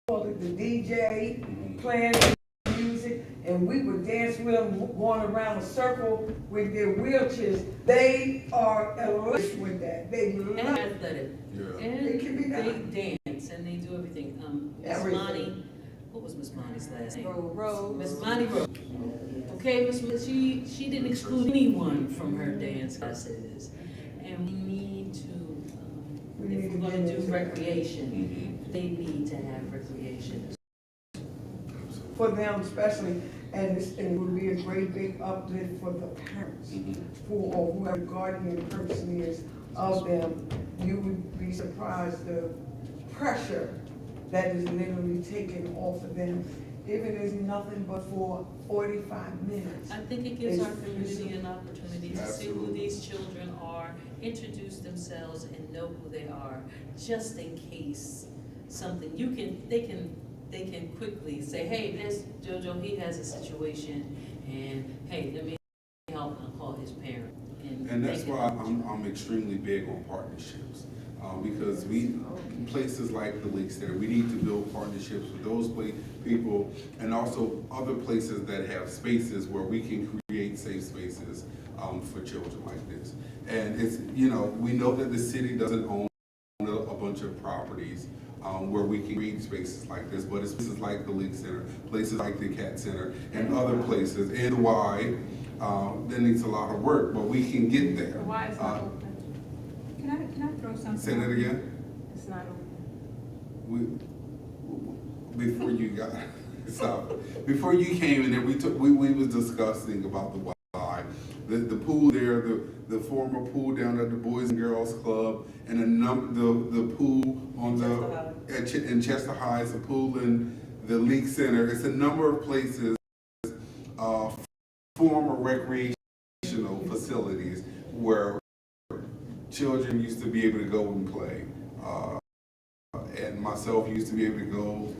call it, the DJ playing music, and we would dance with them going around a circle with their wheelchairs. They are elite with that. They And love athletic. Yeah. And It can be done. they dance and they do everything. Miss Everything. Monty, what was Miss Monty's last name? Rose. Miss Monty Rose. Okay, she didn't exclude anyone from her dance classes. And we need to, if we're gonna do recreation, they need to have recreation. for them especially, and it would be a great big uplift for the parents, or whoever guardian person is of them. You would be surprised the pressure that is literally taken off of them, if it is nothing but for 45 minutes. I think it gives our community an opportunity to see who Absolutely. these children are, introduce themselves and know who they are, just in case something, they can quickly say, hey, there's JoJo, he has a situation, and hey, let me help and call his parent. And that's why I'm extremely big on partnerships. Because places like the Lake Center, we need to build partnerships with those people, and also other places that have spaces where we can create safe spaces for children like this. And it's, we know that the city doesn't own a bunch of properties, where we can read spaces like this, but it's places like the League Center, places like the Cat Center, and other places, and the Y, that needs a lot of work, but we can get there. Why is not open? Can I throw something? Say that again? It's not open. Before you got, stop. Before you came in there, we was discussing about the Y, the pool there, the former pool down at the Boys and Girls Club, and the pool on in Chester Heights, the pool in the League Center. It's a number of places, former recreational facilities where children used to be able to go and play. And myself used to be able to go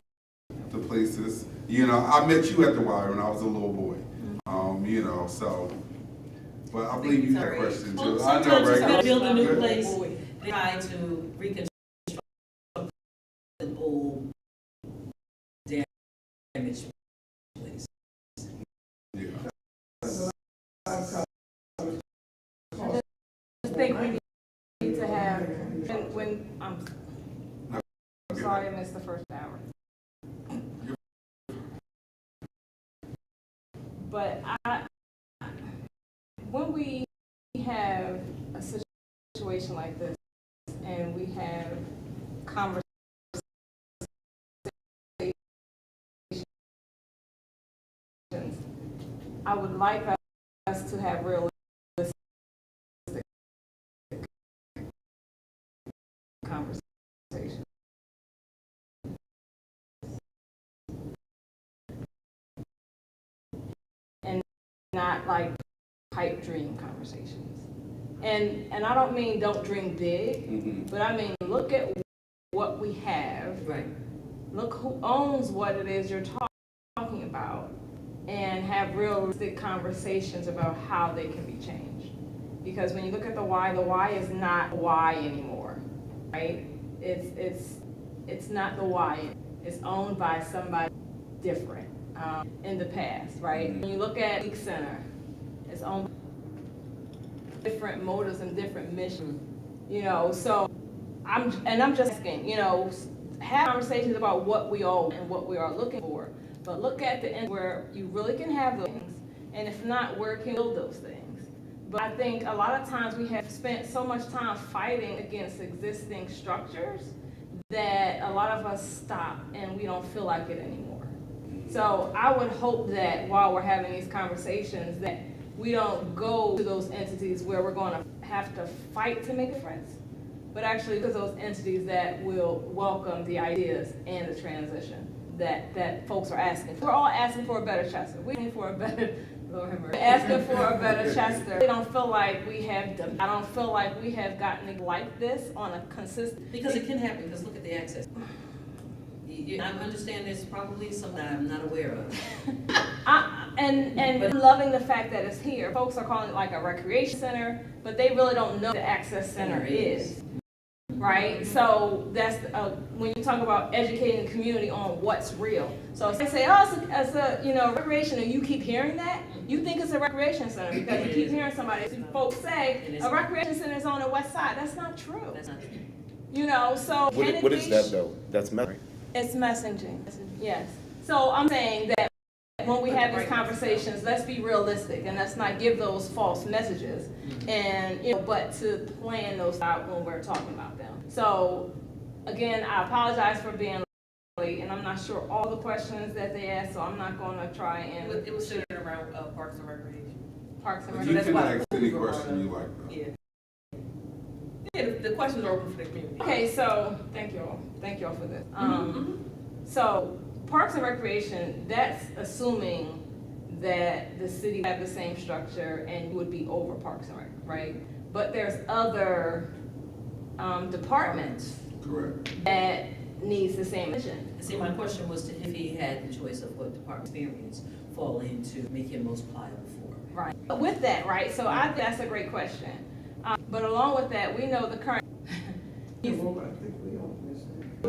to places. You know, I met you at the Y when I was a little boy. You know, so. But I believe you had a question too. Well, I know, sometimes it's right? gonna build a new place, they try to reconstruct an old damaged place. Yeah. I think we need to have, when, I'm sorry I missed the first hour. But when we have a situation like this and we have conversations, I would like us to have realistic conversations. And not like pipe dream conversations. And I don't mean don't dream big, but I mean look at what we have. Right. Look who owns what it is you're talking about, and have realistic conversations about how they can be changed. Because when you look at the Y is not Y anymore, right? It's not the Y. It's owned by somebody different in the past, right? When you look at League Center, it's owned by different motives and different missions, you know. So I'm just asking, you know, have conversations about what we owe and what we are looking for, but look at the end where you really can have those things, and if not, where can you build those things? But I think a lot of times we have spent so much time fighting against existing structures that a lot of us stop and we don't feel like it anymore. So I would hope that while we're having these conversations that we don't go to those entities where we're going to have to fight to make a difference, but actually to those entities that will welcome the ideas and the transition that folks are asking. We're all asking for a better Chester. We're asking for a better, Lord have mercy, asking for a better Chester. I don't feel like we have gotten like this on a consistent. Because it can happen, because look at the access. I understand there's probably some that I'm not aware of. And loving the fact that it's here. Folks are calling it like a recreation center, but they really don't know what the access center is. Right? So that's, when you talk about educating the community on what's real. So if they say, oh, it's a you know, recreation, and you keep hearing that, you think it's a recreation center because you keep hearing folks say, a recreation center is on the west side. That's not true. That's not true. You know, so What is that though? That's messaging. It's messaging, yes. So I'm saying that when we have these conversations, let's be realistic and let's not give those false messages, and you know, but to plan those out when we're talking about them. So again, I apologize for being late, and I'm not sure all the questions that they asked, so I'm not going to try and. It was centered around Parks and Recreation. Parks and You Recreation. can ask any question you like though. Yeah. Yeah, the questions are open for the community. Okay, so thank you all for this. So Parks and Recreation, that's assuming that the city would have the same structure and would be over Parks and Rec, right? But there's other departments Correct. that needs the same vision. See, my question was to if he had the choice of what department experience fall into make him most pliable for. Right. But with that, right, so I think that's a great question. But along with that, we know the current,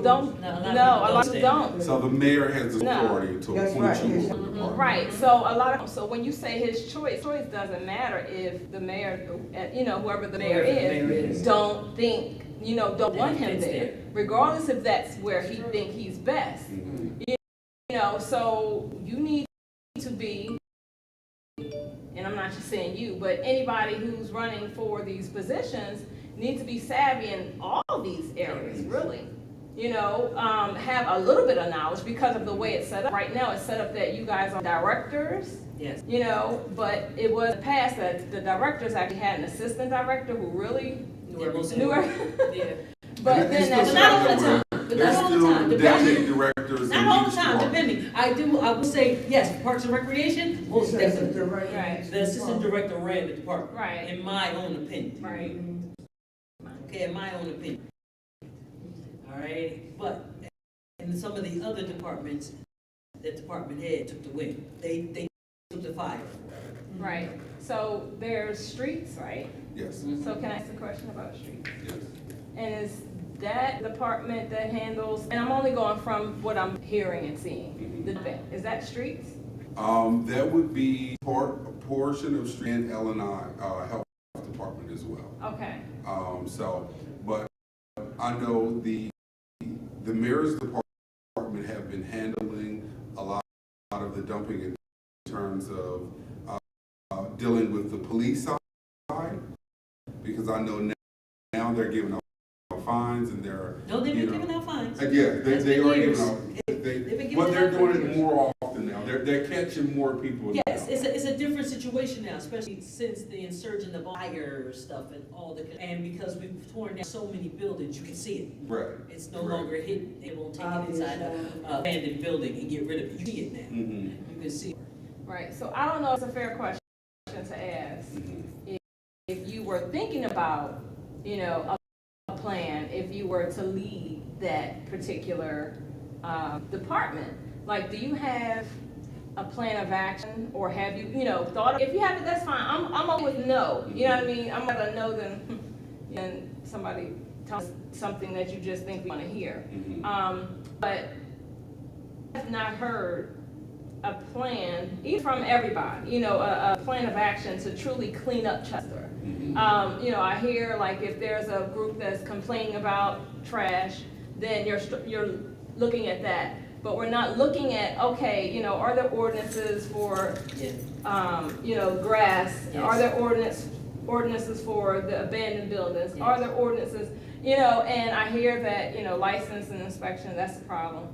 don't, No, a lot of no, a people lot don't of don't. So the mayor has the No. authority to That's appoint right. you. Yes. on the department. Right, so so when you say his choice doesn't matter if the mayor, you know, whoever the mayor Whoever the mayor is, is. don't think don't want him Fits there, there. regardless if that's where he think he's best. So you need to be, and I'm not just saying you, but anybody who's running for these positions needs to be savvy in all these areas, really. Have a little bit of knowledge because of the way it's set up. Right now, it's set up that you guys are directors, Yes. but it was past that the directors actually had an assistant director who really knew everything. Yeah. But And then it's that's still not all the set time. up But where not all the time. There's still deputy directors in Not all the each time, department. depending. I will say, yes, Parks and Recreation, most Because of definitely. the right- Right. The assistant director ran the department. Right. In my own opinion. Right. Okay, in my own opinion. All right, but in some of the other departments, that department head took the win. They took the fire. Right. So there's streets, right? Yes, So can I ask a question about streets? yes. And is that department that handles, and I'm only going from what I'm hearing and seeing, is that streets? That would be a portion of street and L&I, health department as well. Okay. But I know the mayor's department have been handling a lot of the dumping in terms of dealing with the police side, because I know now they're giving out fines and they're. No, they've been giving out fines. Yeah, That's they been are years. giving out, They've been giving but it they're out for doing years. it more often now. They're catching more people now. Yes, it's a different situation now, especially since the insurgent of fire stuff and all and because we've torn down so many buildings, you can see it. Right. It's no Right. longer hidden. They won't take it inside a abandoned building and get rid of it. You see it now. Mm-hmm. You can see it. Right. So I don't know if it's a fair question to ask. If you were thinking about, a plan, if you were to lead that particular department, like, do you have a plan of action, or have you, thought? If you have it, that's fine. I'm up with no. You know what I mean? I'm rather no than somebody tell us something that you just think we want to hear. But I've not heard a plan, even from everybody, a plan of action to truly clean up Chester. I hear, like, if there's a group that's complaining about trash, then you're looking at that. But we're not looking at, okay, are there ordinances for, grass? Yes. Are there ordinances for the abandoned buildings? Yes. Are there ordinances, and I hear that, license and inspection, that's the problem.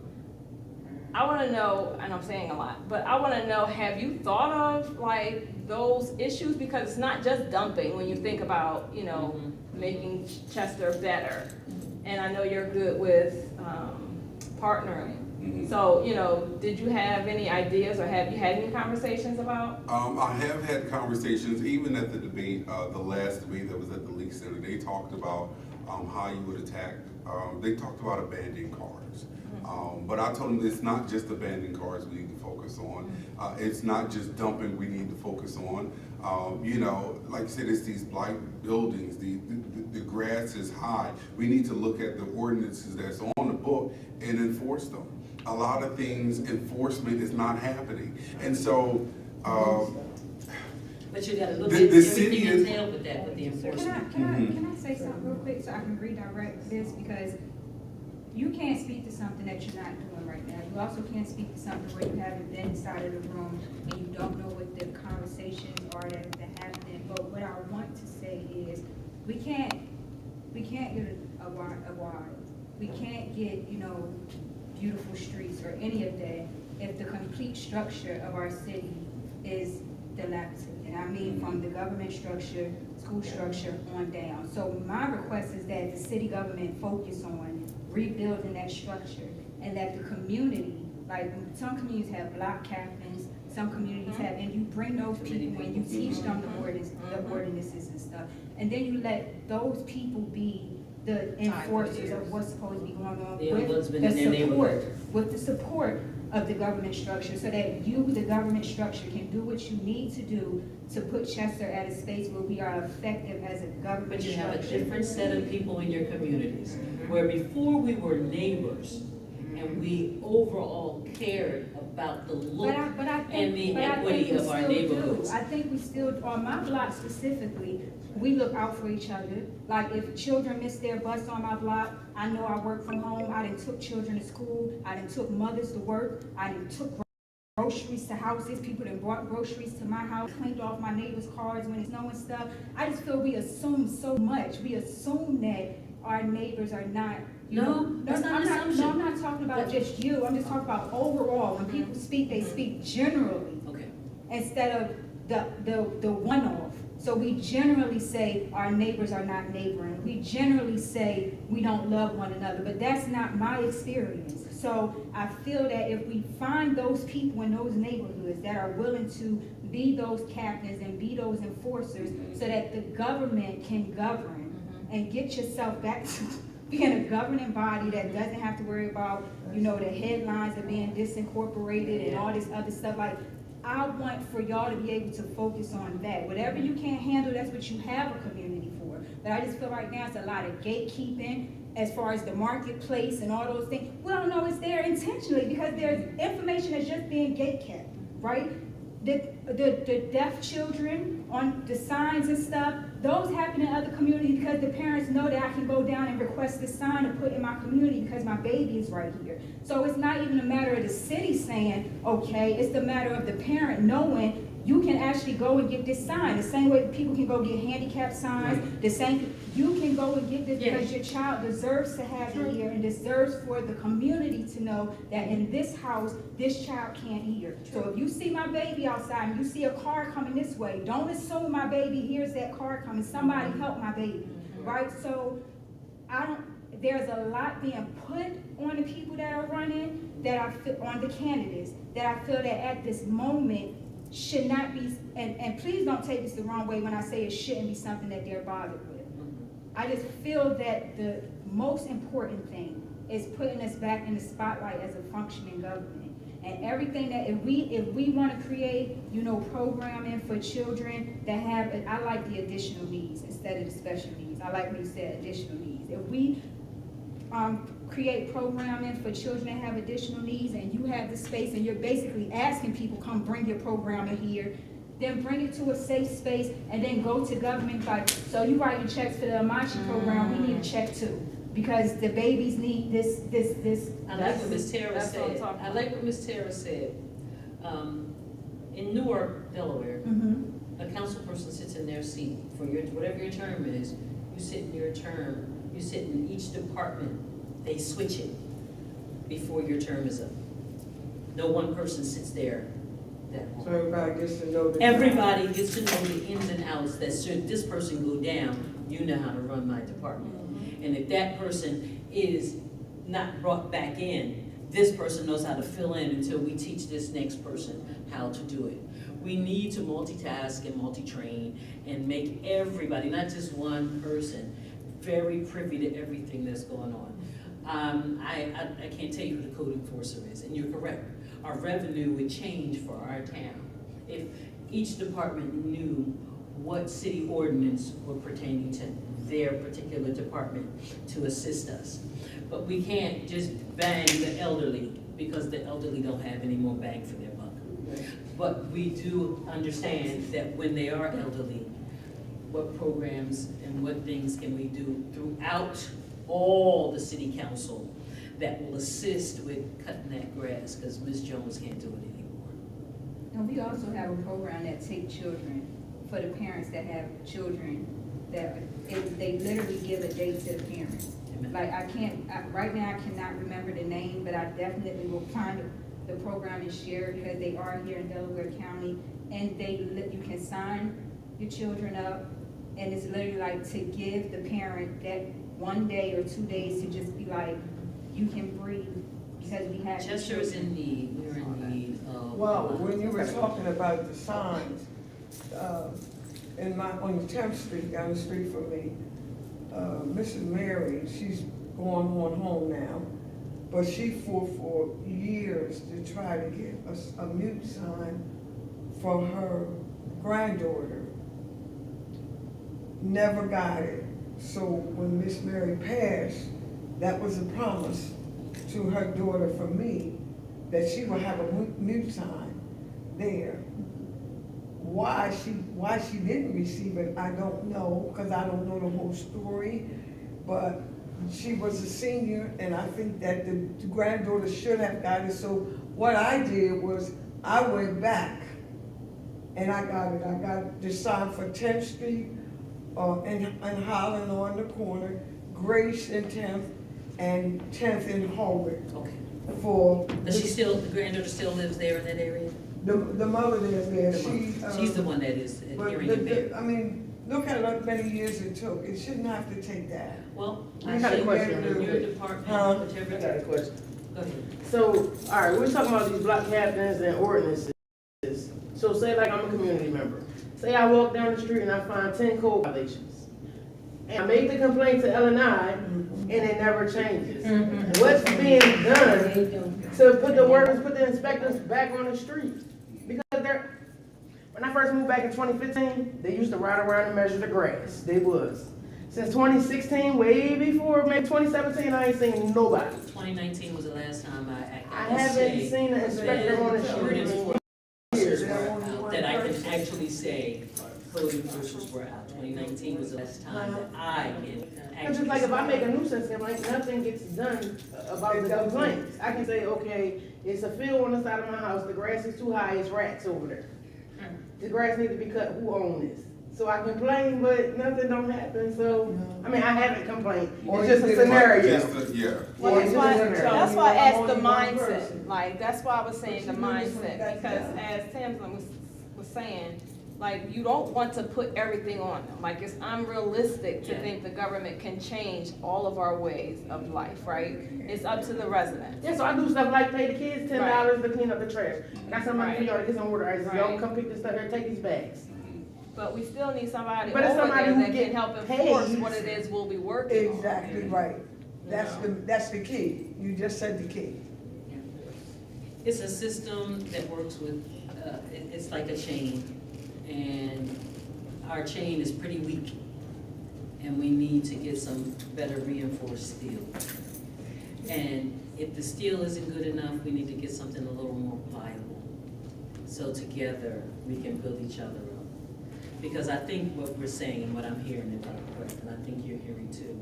I want to know, and I'm saying a lot, but I want to know, have you thought of, like, those issues? Because it's not just dumping when you think about, making Chester better. And I know you're good with partnering. So, did you have any ideas, or have you had any conversations about? I have had conversations, even at the debate, the last debate that was at the League Center. They talked about how you would attack. They talked about abandoned cars. But I told them it's not just abandoned cars we need to focus on. It's not just dumping we need to focus on. Like I said, it's these blight buildings, the grass is high. We need to look at the ordinances that's on the book and enforce them. A lot of things, enforcement is not happening. And so, But you gotta look The- at the city everything is- entailed with that, with the enforcement. Can I say something real quick so I can redirect this? Because you can't speak to something that you're not doing right now. You also can't speak to something where you haven't been inside of the room and you don't know what the conversations are that happening. But what I want to say is, we can't get a wide. We can't get, beautiful streets or any of that if the complete structure of our city is dilapidated. And I mean from the government structure, school structure on down. So my request is that the city government focus on rebuilding that structure, and that the community, like, some communities have block captains, some communities have, and you bring those people and you teach them the ordinances and stuff. And then you let those people be the enforcers of what's supposed to be going on The with ombudsman the in their neighborhood. with the support of the government structure, so that you, the government structure, can do what you need to do to put Chester at a space where we are effective as a government But you structure. have a different set of people in your communities, where before we were neighbors, and we overall cared about the look But I and think, the but I equity think we of our still do. neighborhoods. I think we still, on my block specifically, we look out for each other. Like if children miss their bus on my block, I know I work from home, I done took children to school, I done took mothers to work, I done took groceries to houses, people that brought groceries to my house, cleaned off my neighbors' cars when it's snowing stuff. I just feel we assume so much. We assume that our neighbors are not, you No, know. that's not an assumption. No, I'm not talking about just you, I'm just talking about overall. When people speak, they speak generally Okay. instead of the one-off. So we generally say our neighbors are not neighboring. We generally say we don't love one another, but that's not my experience. So I feel that if we find those people in those neighborhoods that are willing to be those captains and be those enforcers so that the government can govern and get yourself back to being a governing body that doesn't have to worry about, you know, the headlines of being disincorporated and all this other stuff. Like, I want for y'all to be able to focus on that. Whatever you can't handle, that's what you have a community for. But I just feel right now it's a lot of gatekeeping as far as the marketplace and all those things. We don't know it's there intentionally because there's information that's just being gatekept, right? The deaf children on the signs and stuff, those happen in other communities because the parents know that I can go down and request this sign to put in my community because my baby is right here. So it's not even a matter of the city saying, okay, it's the matter of the parent knowing you can actually go and get this sign. The same way people can go get handicap signs, the same, you can go and get this because your child deserves to have it here and deserves for the community to know that in this house, this child can't hear. So if you see my baby outside and you see a car coming this way, don't assume my baby hears that car coming. Somebody help my baby, right? So there's a lot being put on the people that are running, that I feel, on the candidates, that I feel that at this moment should not be, and please don't take this the wrong way when I say it shouldn't be something that they're bothered with. I just feel that the most important thing is putting us back in the spotlight as a functioning government. And everything that, if we want to create, you know, programming for children that have, I like the additional needs instead of the special needs. I like what you said, additional needs. If we create programming for children that have additional needs and you have the space and you're basically asking people, come bring your programming here, then bring it to a safe space and then go to government like, so you writing checks for the Amachi program, we need a check too. Because the babies need this. I like what Ms. Tara That's what I'm said. talking I about. like what Ms. Tara said. In Newark, Delaware, a council person sits in their seat for your, whatever your term is, you sit in your term, you sit in each department, they switch it before your term is up. No one person sits there that long. So everybody gets to know the. Everybody gets to know the ins and outs, that should this person go down, you know how to run my department. And if that person is not brought back in, this person knows how to fill in until we teach this next person how to do it. We need to multitask and multi-train and make everybody, not just one person, very privy to everything that's going on. I can't tell you who the code enforcer is, and you're correct. Our revenue would change for our town if each department knew what city ordinance were pertaining to their particular department to assist us. But we can't just bang the elderly because the elderly don't have any more bang for their buck. But we do understand that when they are elderly, what programs and what things can we do throughout all the city council that will assist with cutting that grass, because Ms. Jones can't do it anymore. And we also have a program that take children, for the parents that have children, that they literally give a date to the parents. Amen. Like right now I cannot remember the name, but I definitely will find the program and share it because they are here in Delaware County. And you can sign your children up, and it's literally like to give the parent that 1 day or 2 days to just be like, you can breathe because we have your Chester is children. in need, we're in need of. Well, when you were talking about the signs, on the 10th Street, down the street from me, Mrs. Mary, she's going on home now, but she fought for years to try to get a mute sign for her granddaughter. Never got it. So when Miss Mary passed, that was a promise to her daughter from me, that she will have a mute sign there. Why she didn't receive it, I don't know, because I don't know the whole story. But she was a senior, and I think that the granddaughter should have got it. So what I did was, I went back and I got it. I got the sign for 10th Street, and Highland on the corner, Grace in 10th, and 10th in Harvard. Okay. For Does she still, the granddaughter still lives there in that area? the mother lives there. She's the one that is But adhering to bed. I mean, look at how many years it took. It shouldn't have to take that. Well, I got a question. Your department, Huh? whatever. I got a question. Go ahead. So, all right, we're talking about these block captains and ordinances. So say like I'm a community member. Say I walk down the street and I find 10 code violations. And I make the complaint to L&I and it never changes. What's being done to put the workers, put the inspectors back on the street? Because when I first moved back in 2015, they used to ride around and measure the grass. They was. Since 2016, way before, maybe 2017, I ain't seen nobody. 2019 was the last time I haven't seen an inspector on the street in years. that I can actually say code enforcers were out. 2019 was the last time that I can It's actually. just like if I make a nuisance complaint, nothing gets done about the complaints. I can say, okay, it's a field on the side of my house, the grass is too high, it's rats over there. The grass needs to be cut, who owns this? So I complain, but nothing don't happen, so, I mean, I haven't complained, it's just a scenario. Yeah. Well, that's Yeah, why, it's just a scenario. that's why I asked the Only one mindset, person. like, that's why I was saying the But you really mindset, put that because down. as Tamsin was saying, like, you don't want to put everything on them, like, it's unrealistic to Yeah. think the government can change all of our ways of life, right? It's up to the residents. Yeah, so I do stuff like pay the kids $10 to clean up the trash. Got somebody in Right. the yard, get some water ice, y'all Right. come pick this stuff here, take these bags. But we still need somebody But it's over somebody there who that get can help enforce paid. what it is we'll be working on. Exactly right. That's the key. You just said the key. It's a system that works with, it's like a chain, and our chain is pretty weak, and we need to get some better reinforced steel. And if the steel isn't good enough, we need to get something a little more pliable, so together we can build each other up. Because I think what we're saying and what I'm hearing is correct, and I think you're hearing too.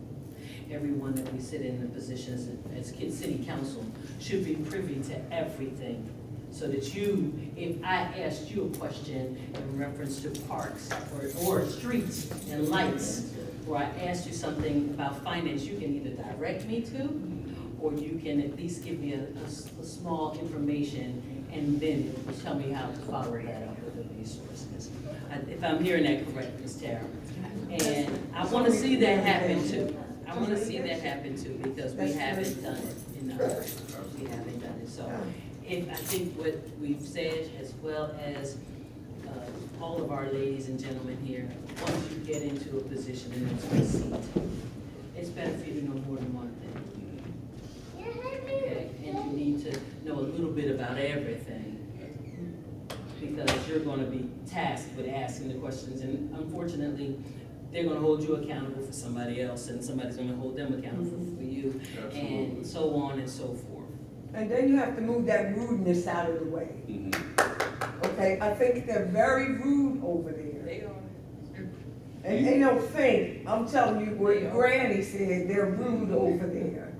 Everyone that we sit in the positions as city council should be privy to everything. So that you, if I asked you a question in reference to parks or streets and lights, or I asked you something about finance, you can either direct me to, or you can at least give me a small information and then tell me how to follow that up with the resources. If I'm hearing that correct, Ms. Tara. And I want to see that happen too. I want to see that happen too, because we haven't done it enough. We haven't done it. So I think what we've said, as well as all of our ladies and gentlemen here, once you get into a position and into a seat, it's better for you to know more than one thing. Okay, and you need to know a little bit about everything, because you're gonna be tasked with asking the questions, and unfortunately, they're gonna hold you accountable for somebody else, and somebody's gonna hold them accountable for you, and so on and so forth. And then you have to move that rudeness out of the way. Okay, I think they're very rude over there. They are. And they don't think, I'm telling you what Granny said, they're rude over there.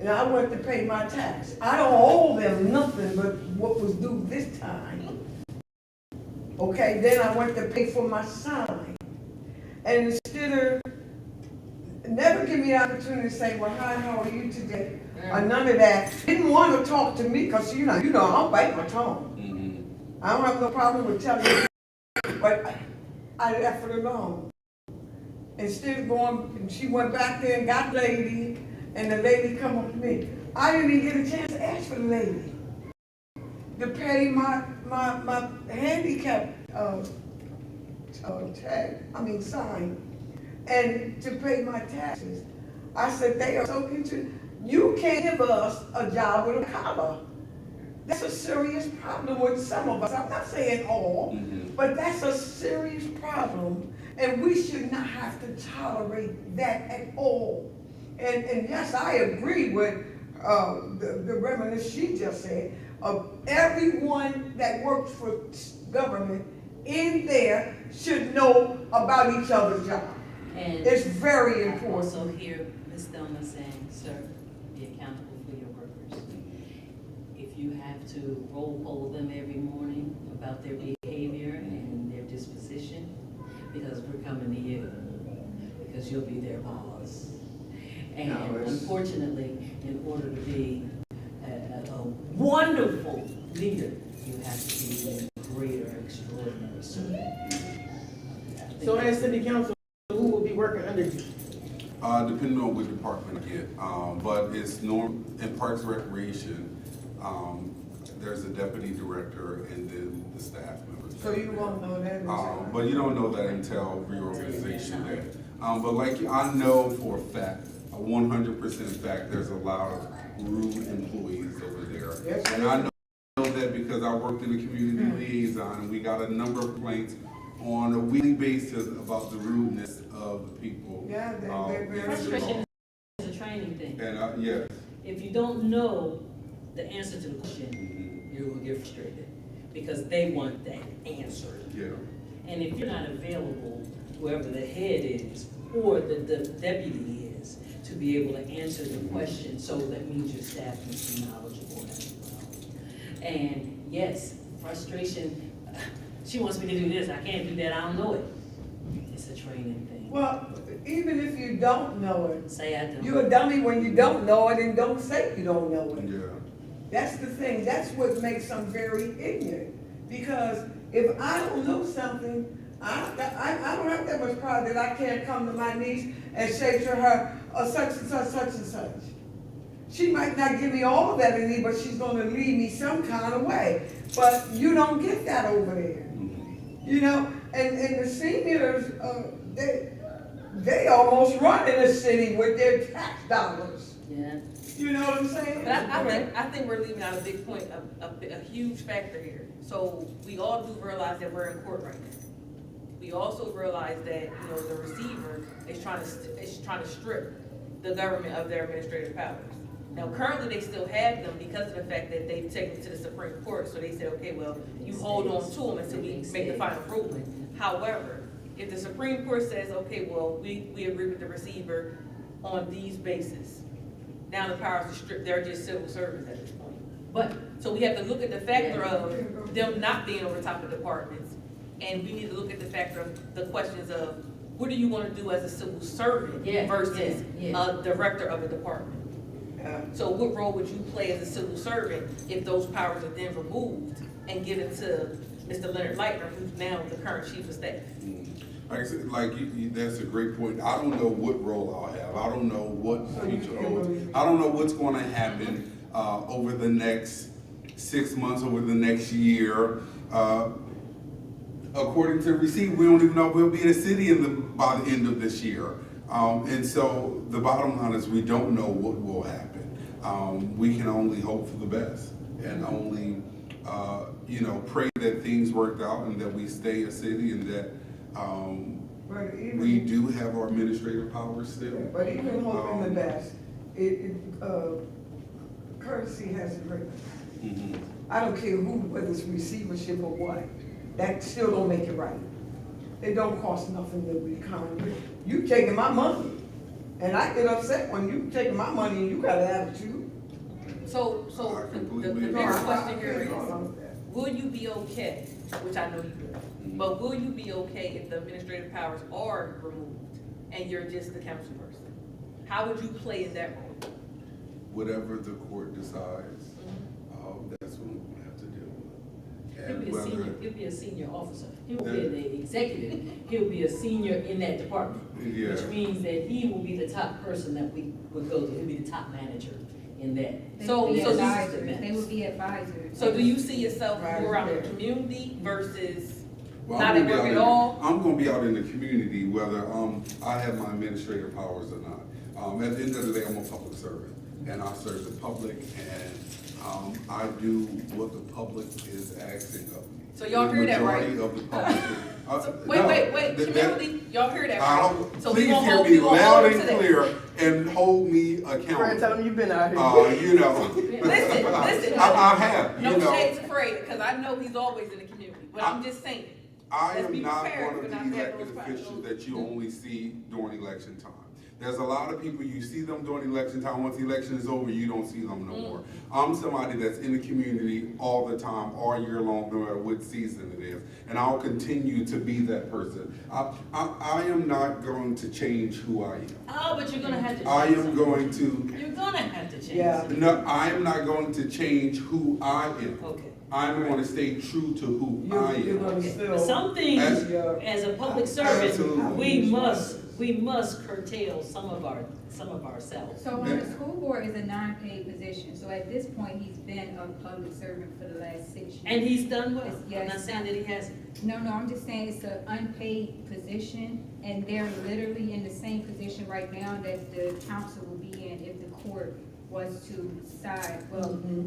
And I went to pay my tax. I don't owe them nothing but what was due this time. Okay, then I went to pay for my sign. And instead of, never give me the opportunity to say, well, hi, how are you today? Or none of that. Didn't want to talk to me, because you know, I'll bite my tongue. I don't have no problem with telling you, but I left it alone. Instead of going, and she went back there and got the lady, and the lady come up to me. I didn't even get a chance to ask for the lady to pay my handicap sign, and to pay my taxes. I said, they are so interested. You can't give us a job with a collar. That's a serious problem with some of us. I'm not saying all, but that's a serious problem, and we should not have to tolerate that at all. And yes, I agree with the reminiscence she just said, of everyone that works for government in there should know about each other's job. And It's very I important. also hear Ms. Thelma saying, sir, be accountable for your workers. If you have to roll poll them every morning about their behavior and their disposition, because we're coming to you, because you'll be their boss. And unfortunately, in order to be a wonderful leader, you have to be a greater, extraordinary servant. So as city council, who will be working under you? Depending on which department I get, but it's in Parks and Recreation, there's a deputy director and then the staff members. So you won't know that until. But you don't know that until reorganization day. But like, I know for a fact, a 100% fact, there's a lot of rude employees over there. Yes, And I know that because I worked in the community liaison, and we got a number of complaints on a weekly basis about the rudeness of the people. Yeah, they're very. Frustration is a training thing. And, yeah. If you don't know the answer to the question, you will get frustrated because they want that answer. Yeah. And if you're not available, whoever the head is or the deputy is, to be able to answer the question, so that means your staff must be knowledgeable as well. And yes, frustration, she wants me to do this, I can't do that, I don't know it. It's a training thing. Well, even if you don't know it, Say I don't. you're a dummy when you don't know it, and don't say you don't know it. Yeah. That's the thing, that's what makes them very ignorant. Because if I don't know something, I don't have that much pride that I can't come to my niece and say to her, such and such, such and such. She might not give me all that in me, but she's gonna lead me some kind of way. But you don't get that over there. You know, and the seniors, they almost run in the city with their tax dollars. Yeah. You know what I'm saying? But I think we're leaving out a big point, a huge factor here. So we all do realize that we're in court right now. We also realize that, you know, the receiver is trying to strip the government of their administrative powers. Now, currently, they still have them because of the fact that they've taken it to the Supreme Court. So they said, okay, well, you hold on to them until we make the final ruling. However, if the Supreme Court says, okay, well, we agree with the receiver on these bases, now the powers are stripped, they're just civil servants at this point. But, so we have to look at the factor of them not being over top of departments, and we need to look at the factor of the questions of, what do you want to do as a civil servant versus a director of a department? So what role would you play as a civil servant if those powers are then removed and given to Mr. Leonard Leitner, who's now the current chief of staff? Like I said, that's a great point. I don't know what role I'll have. I don't know what the future holds. I don't know what's going to happen over the next 6 months, over the next year. According to receipt, we don't even know if we'll be in a city by the end of this year. And so the bottom line is we don't know what will happen. We can only hope for the best and only, pray that things work out and that we stay a city and that we do have our administrative powers still. But even hoping the best, courtesy has a great. I don't care who, whether it's receivership or what, that still don't make it right. It don't cost nothing to be kind. You taking my money, and I get upset when you taking my money and you got an attitude. So I the completely bigger agree. question here is, will you be okay, which I know you will, but will you be okay if the administrative powers are removed and you're just the council person? How would you play in that role? Whatever the court decides, that's what we're gonna have to deal with. He'll be a senior officer. He will be the executive. He'll be a senior in that department. Yeah. Which means that he will be the top person that we would go to. He'll be the top manager in that. They would be So advisors. They would be advisors. So do you see yourself more out in the community versus Well, not I'm at gonna work be at out all? I'm gonna be out in the community whether I have my administrative powers or not. At the end of the day, I'm a public servant, and I serve the public, and I do what the public is asking of me. So y'all hear that, right? The majority of the public. Wait, that- Kimberly, y'all hear that, I right? don't- So we Please gonna hear hold, me we gonna loud hold and them to that. clear and hold me Fred, tell accountable. them you've been out here. You know. Listen, I have, no you know. shades of Fred, because I know he's always in the community, but I'm just saying. I Let's am be not prepared one of for the not to have elected those officials that you only see during election time. There's a lot of people, you see them during election time, once the election is over, you don't see them no more. I'm somebody that's in the community all the time, all year long, no matter what season it is, and I'll continue to be that person. I am not going to change who I am. Oh, but you're gonna have to change I am something. going to, You're gonna have to change Yeah. something. no, I am not going to change who I am. Okay. I'm going to stay true to who I You're am. gonna Okay. still. But some things, As- as a public servant, Absolutely. we must curtail some of ourselves. So on the school board is a non-paid position, so at this point, he's been a public servant for the last 6 years. And he's done well. Yes. I'm not saying that he hasn't. No, I'm just saying it's an unpaid position, and they're literally in the same position right now that the council will be in if the court was to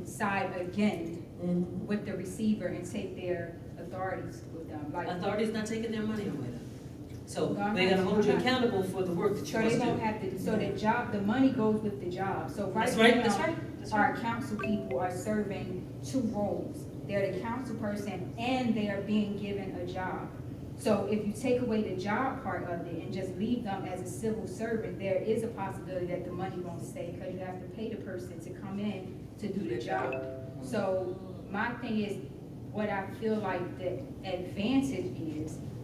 side again with the receiver and take their authorities with them, like. Authority's not taking their money away though. So No, I'm they're gonna not- hold you I'm not. accountable for the work that you So must they do. don't have to, so the job, the money goes with the job, so right That's right, now, that's right, that's our right. council people are serving 2 roles. They're the council person and they are being given a job. So if you take away the job part of it and just leave them as a civil servant, there is a possibility that the money won't stay, because you have to pay the person to come in to do the job. So my thing is, what I feel like the advantage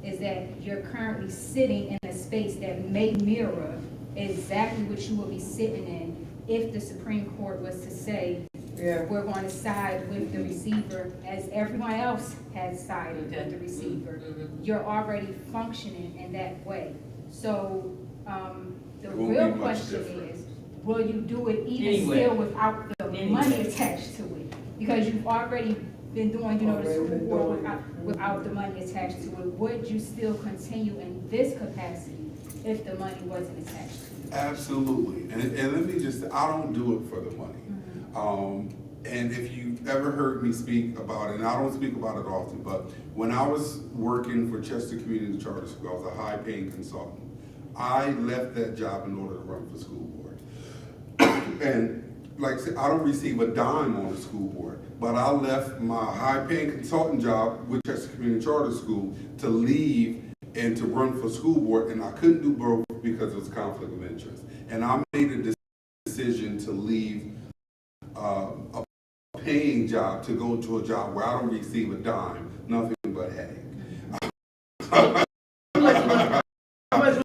is that you're currently sitting in a space that may mirror exactly what you will be sitting in if the Supreme Court was to say, Yeah. we're going to side with the receiver as everyone else has sided with the receiver. You're already functioning in that way. So, the It won't be real much question different. is, will you do it even Anyway. still without the Anyway. money attached to it? Because you've already been doing, the Already school been board doing it. without the money attached to it. Would you still continue in this capacity if the money wasn't attached to it? Absolutely, and let me just, I don't do it for the money. And if you've ever heard me speak about it, and I don't speak about it often, but when I was working for Chester Community Charter School, I was a high-paying consultant. I left that job in order to run for school board. And like I said, I don't receive a dime on the school board, but I left my high-paying consultant job with Chester Community Charter School to leave and to run for school board, and I couldn't do both because it was conflict of interest. And I made a decision to leave a paying job to go to a job where I don't receive a dime, nothing but hay. How much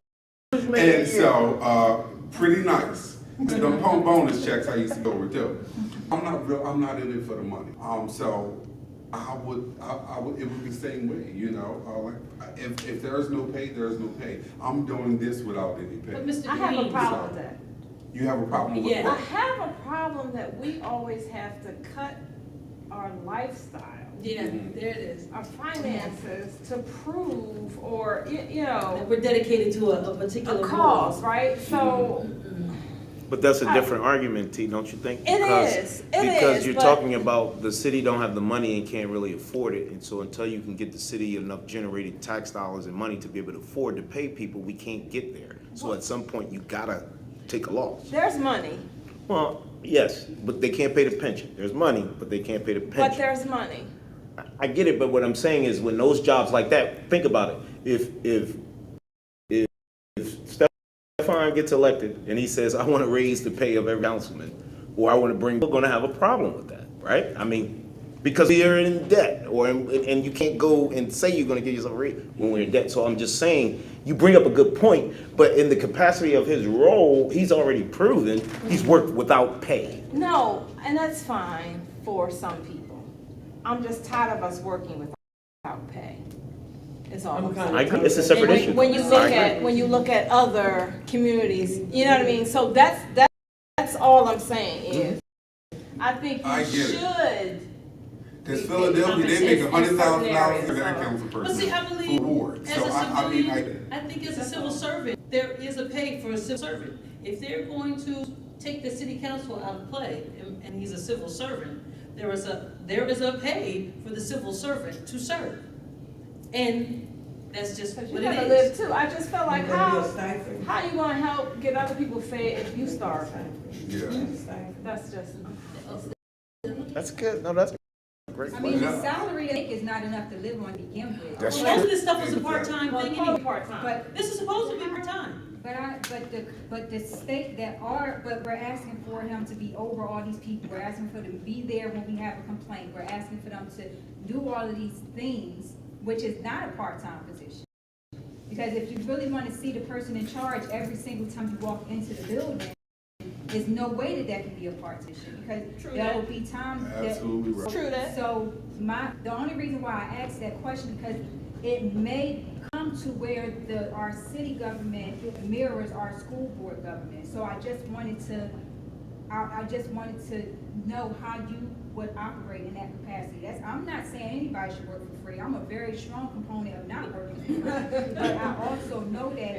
was you making a And year? so, pretty nice. The bonus checks I used to go over too. I'm not in it for the money. So I would, it would be the same way, you know, like, if there's no pay, there's no pay. I'm doing this without any But pay. Mr. I have a Green, problem with that. You have a problem with Yeah. I what? have a problem that we always have to cut our lifestyle, yeah, there it is. our finances to prove, or, you know, That we're dedicated to a particular a cause, right? Mm-hmm. So, But that's a different argument, T, don't you think? It Because- is, it Because is, you're but- talking about the city don't have the money and can't really afford it, and so until you can get the city enough generated tax dollars and money to be able to afford to pay people, we can't get there. So at some point, you gotta take a loss. there's money, Well, yes, but they can't pay the pension. There's money, but they can't pay the but pension. there's money. I get it, but what I'm saying is when those jobs like that, think about it. If Stefan gets elected and he says, I want to raise the pay of every councilman, or I want to bring, we're going to have a problem with that, right? I mean, because we are in debt, and you can't go and say you're going to give yourself a raise when we're in debt. So I'm just saying, you bring up a good point, but in the capacity of his role, he's already proven he's worked without pay. No, and that's fine for some people. I'm just tired of us working without pay. Is all I'm saying. I agree, it's a separate And issue. when you I look agree. at, when you look at other communities, you know what I mean? So that's all I'm saying is, I think I you get it. should. Because Philadelphia, they make in $100,000 for certain their areas, council But see, I person believe for ward. as So a I mean, civilian, I think as a civil servant, there is a pay for a civil servant. If they're going to take the city council out of play, and he's a civil servant, there is a pay for the civil servant to serve. And that's just But you what gotta it live is. too. I just felt like There'll be a stipend. how you gonna help get other people fed if you starve? Yeah. That's just. That's good, no, that's a great I mean, question. the salary they make is not enough to live on to begin with. That's Most true. of this stuff is a part-time Well, thing probably anyway. part-time. But- This is supposed to be part-time. But the state but we're asking for him to be over all these people, we're asking for them to be there when we have a complaint, we're asking for them to do all of these things, which is not a part-time position. Because if you really wanna see the person in charge every single time you walk into the building, there's no way that can be a part position, because True there that. will be times that. Absolutely right. True that. So the only reason why I asked that question, because it may come to where our city government mirrors our school board government. So I just wanted to know how you would operate in that capacity. I'm not saying anybody should work for free. I'm a very strong component of not working for free. But I also know that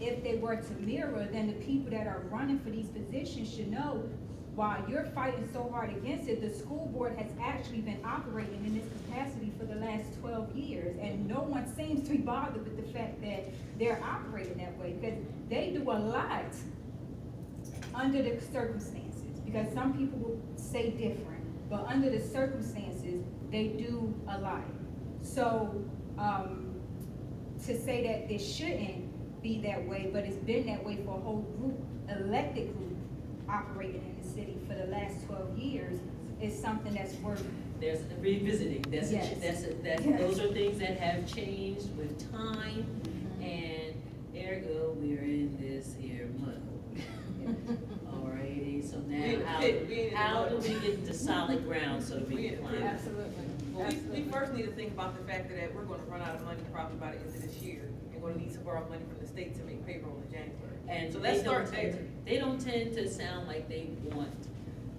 if they were to mirror, then the people that are running for these positions should know, while you're fighting so hard against it, the school board has actually been operating in this capacity for the last 12 years, and no one seems to be bothered with the fact that they're operating that way, because they do a lot under the circumstances, because some people will say different, but under the circumstances, they do a lot. So, to say that it shouldn't be that way, but it's been that way for a whole group, elected group, operating in the city for the last 12 years, is something that's worth. There's revisiting, Yes. those are things that have changed with time, and ergo, we're in this here muddle. Alrighty, so now how do we get to solid ground so that we can climb? Absolutely. Well, we Absolutely. first need to think about the fact that we're gonna run out of money probably by the end of this year, and we're gonna need to borrow money from the state to make payroll in January. And So they let's don't start tend there. they don't tend to sound like they want,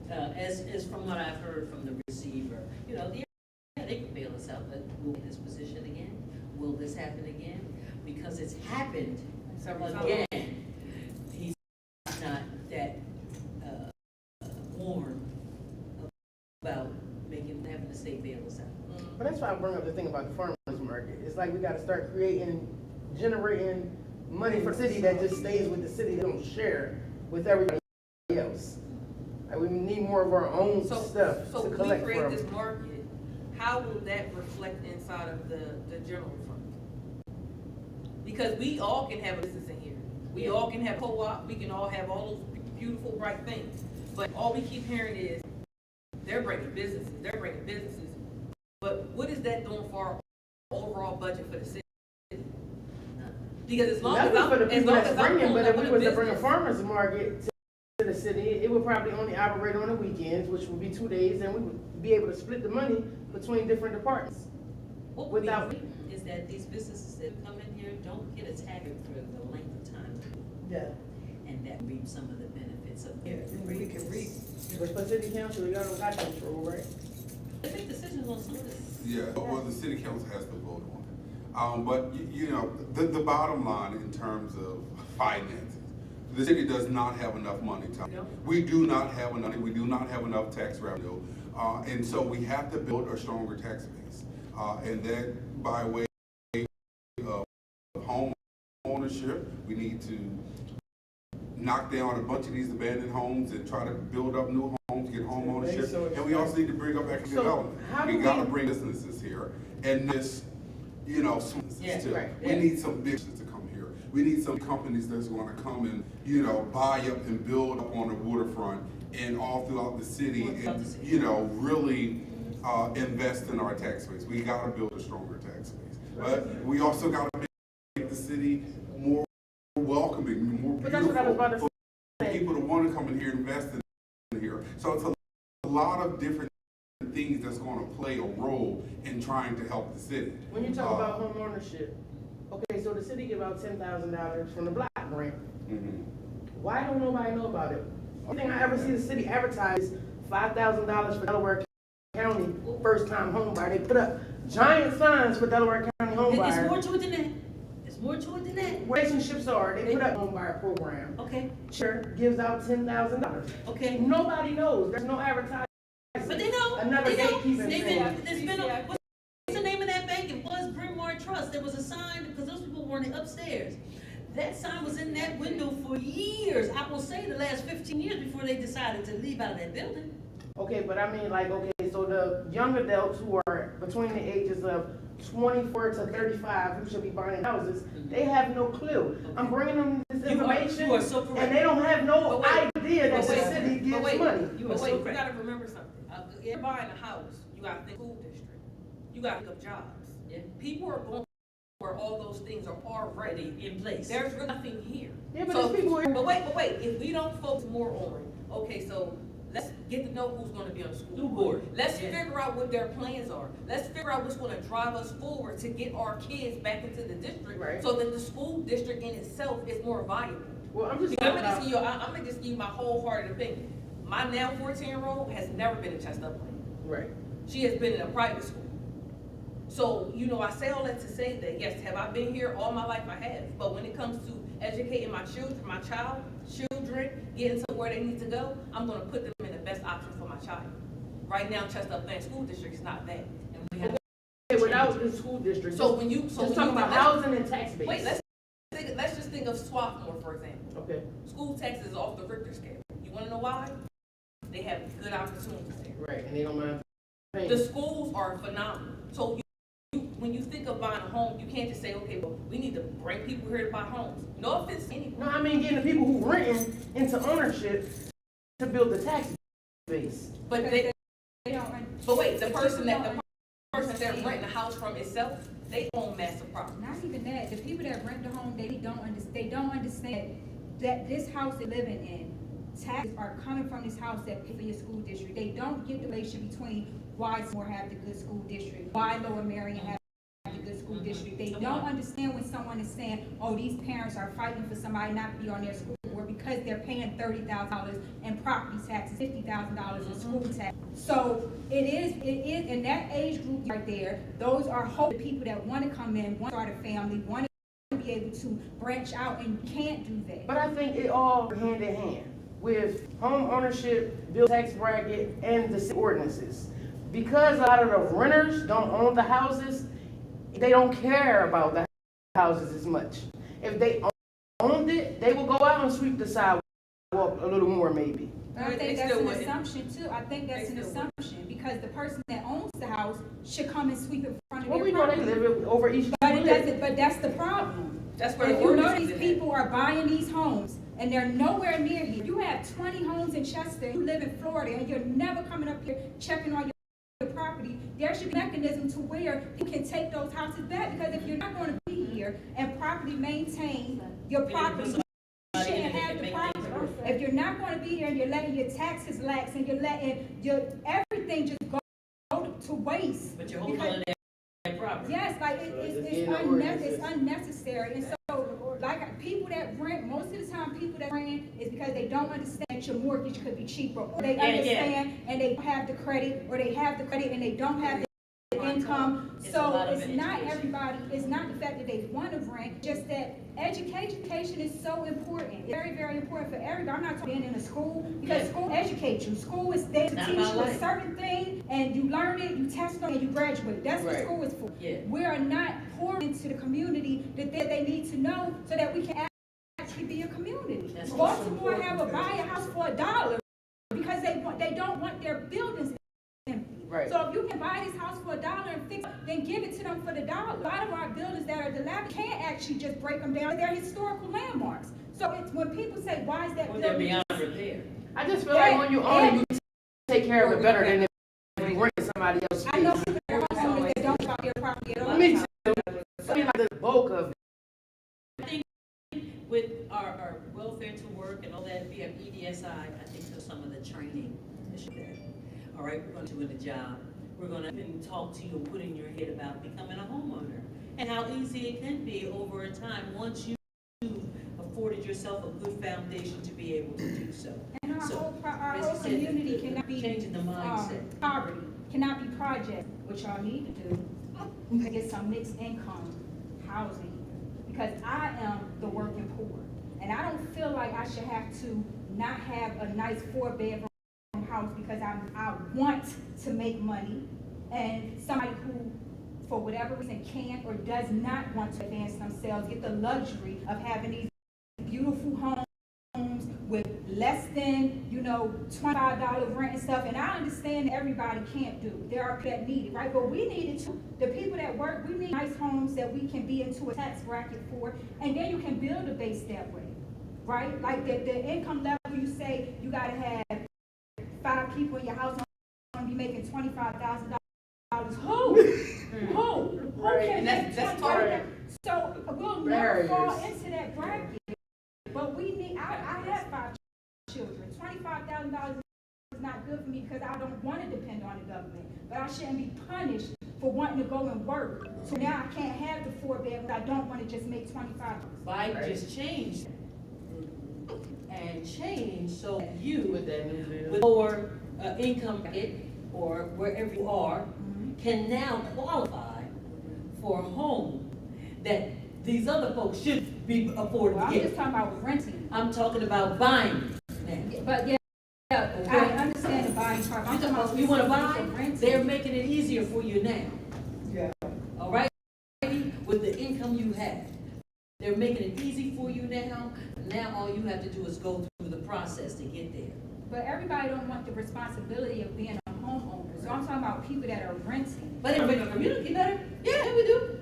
as from what I've heard from the receiver, yeah, they can bail us out, but will this position again? Will this happen again? Because it's happened Several times. again. He's not that, warm about having the state bail us out. But that's why I bring up the thing about the farmers market. It's like we gotta start generating money for the city that just stays with the city, they don't share with everybody else. Like, we need more of our own So stuff to if we collect create from. this market, how will that reflect inside of the general fund? Because we all can have a business in here. We all can have co-op, we can all have all those beautiful, bright things. But all we keep hearing is, they're bringing businesses. But what is that doing for our overall budget for the city? Because as long as Nothing for the as people long that's as I'm bringing, pulling but if up we with was a to bring a business, farmer's market to the city, it would probably only operate on the weekends, which would be 2 days, and we would be able to split the money between different departments. What would be Without- great is that these businesses that come in here don't get a tag for the length of time, Yeah. and that reap some of the benefits of their We can reap. But for city council, y'all don't got control, right? They make decisions on some of this. Yeah, well, the city council has to vote on it. But the bottom line in terms of finances, the city does not have enough money. We do not have enough, we do not have enough tax revenue. And so we have to build a stronger tax base. And that by way of home ownership, we need to knock down a bunch of these abandoned homes and try to build up new homes, get home ownership. And we also need to bring up economic So, development. how do We gotta we- bring businesses here and this, small businesses Yeah, too. right, We yeah. need some businesses to come here. We need some companies that's gonna come and, buy up and build up on the waterfront and all throughout the city and, really, invest in our tax base. We gotta build a stronger tax base. But we also gotta make the city more welcoming, more But that's what I was about beautiful to for people to wanna come in here and invest in here. So it's a lot of different things that's gonna play a role in trying to help the city. When you talk about home ownership, okay, so the city give out $10,000 from the block grant. Mhm. Why don't nobody know about it? Only thing I ever see the city advertise $5,000 for Delaware County first time home buyer. They put up giant signs for Delaware County home It's buyer. more to it than that. It's more to it than that. Relationships are, they put up home buyer program. Okay, Chair gives out $10,000. okay. Nobody knows, there's no advertising another gatekeeping thing. There's been what's the name of that bank? It was Bryn Mawr Trust. There was a sign, because those people were upstairs. That sign was in that window for years. I will say the last 15 years before they decided to leave out of that building. Okay, but I mean, like, okay, so the young adults who are between the ages of 24 to 35 who should be buying houses, they have no clue. I'm bringing them this information, You are so correct. and they don't have no But wait, idea that but the wait, city but gives wait, money. You are so You correct. gotta remember something. If you're buying a house, you gotta think school district. You gotta think of jobs. Yeah. People are going where all those things are already In place. There's really nothing here. Yeah, but So- there's people here. But wait, if we don't focus more on, okay, so let's get to know who's gonna be on the school School board. Let's Yeah. figure out what their plans are. Let's figure out what's gonna drive us forward to get our kids back into the district. Right. So that the school district in itself is more viable. Well, I'm just I'm talking gonna just about, give you, I'm gonna just give you my wholehearted opinion. My now 14-year-old has never been in Chestnut Plain. right. She has been in a private school. So, I say all that to say that, yes, have I been here all my life? I have. But when it comes to educating my children, getting to where they need to go, I'm gonna put them in the best option for my child. Right now, Chestnut Plain School District is not that. And we have, Okay, without the school district, so just when you, talking about housing and tax base. wait, let's just think of Swarthmore, for example. Okay, School tax is off the Richter scale. You wanna know why? They have good opportunities there. right, and they don't mind paying. The schools are phenomenal. So when you think of buying a home, you can't just say, okay, well, we need to bring people here to buy homes. No offense to anyone. No, I mean getting the people who renting into ownership to build the tax base. But They don't, but wait, the person that they're renting a house from itself, they own massive property. not even that, the people that rent the home, they don't understand that this house they're living in, taxes are coming from this house that pay for your school district. They don't get the relation between why Seymour have the good school district, why Lower Marion have the good school district. They don't understand when someone is saying, oh, these parents are fighting for somebody not to be on their school board because they're paying $30,000 in property taxes, $50,000 in school tax. So it is in that age group right there, those are hopeful people that want to come in, want to start a family, want to be able to branch out and can't do that. But I think it all hand in hand with home ownership, bill tax bracket, and the city ordinances. Because a lot of the renters don't own the houses, they don't care about the houses as much. If they owned it, they will go out and sweep the sidewalk a little more maybe. But I They think that's still an wouldn't. assumption too. I think that's They an still assumption because the person that owns the house should come and sweep in front of Well, their we know they property. live over each. But it doesn't, but that's the problem. That's where the If you know ordinance these is in. people are buying these homes and they're nowhere near here, you have 20 homes in Chester, you live in Florida, and you're never coming up here checking on your property, there should be a mechanism to where you can take those houses back, because if you're not gonna be here and properly maintain your property, you shouldn't have the property. If you're not gonna be here and you're letting your taxes lax and you're letting your, everything just go to waste. But you're holding on to that property. Yes, like it's unnecessary, and so, like, people that rent, most of the time, people that rent is because they don't understand that your mortgage could be cheaper, or they Yeah, yeah. understand and they don't have the credit, or they have the credit and they don't have the income. It's a So lot of it's not education. everybody, it's not the fact that they want to rent, just that education is so important, very, very important for everybody. I'm not talking in a school, because Yeah. school educates you, school is there to Not teach about you a life. certain thing, and you learn it, you test on it, and you graduate. That's what Right. school is for. Yeah. We are not pouring into the community that they need to know so that we can actually be a community. That's Baltimore have a buy a house for $1 because they don't want their buildings empty. Right. So if you can buy this house for $1 and fix it, then give it to them for the $1. A lot of our buildings that are dilapidated can't actually just break them down. They're historical landmarks. So it's when people say, why is that Or they're building? beyond repair. I just feel like when you own it, you take care of it better than if you rent somebody else's I know space. people that are homeowners that don't buy their property at all. Me too. I mean, like the bulk of it. I think with our welfare to work and all that, we have EDSI, I think there's some of the training that should be there. All right, we're going to do the job. We're going to even talk to you and put in your head about becoming a homeowner and how easy it can be over a time once you've afforded yourself a good foundation to be able to do so. And our So, whole as you said, community cannot be changing the mindset. poverty, cannot be project, which y'all need to do, to get some mixed income housing. Because I am the working poor, and I don't feel like I should have to not have a nice 4-bedroom house because I want to make money, and somebody who, for whatever reason, can't or does not want to advance themselves, get the luxury of having these beautiful homes with less than, $25 rent and stuff. And I understand that everybody can't do. There are people that need it, right? But we need it too. The people that work, we need nice homes that we can be into a tax bracket for, and then you can build a base that way, right? Like the income level, you say you gotta have 5 people in your house, gonna be making $25,000. Who? Okay, That's hard. So we'll never fall into that bracket. But we need, I have 5 children. $25,000 is not good for me because I don't want to depend on the government. But I shouldn't be punished for wanting to go and work. So now I can't have the 4-bedroom. I don't want to just make $25. Biden just changed and changed so that you with lower income bracket or wherever you are can now qualify for a home that these other folks should be afforded Well, to I'm get. just talking about renting. I'm talking about buying now. But yeah, Okay. I understand the buying part. I'm talking about You wanna buy? specifically renting. They're making it easier for you now. Yeah. All right? With the income you have. They're making it easy for you now. Now all you have to do is go through the process to get there. But everybody don't want the responsibility of being a homeowner. So I'm talking about people that are renting. But in the community better? Yeah, we do.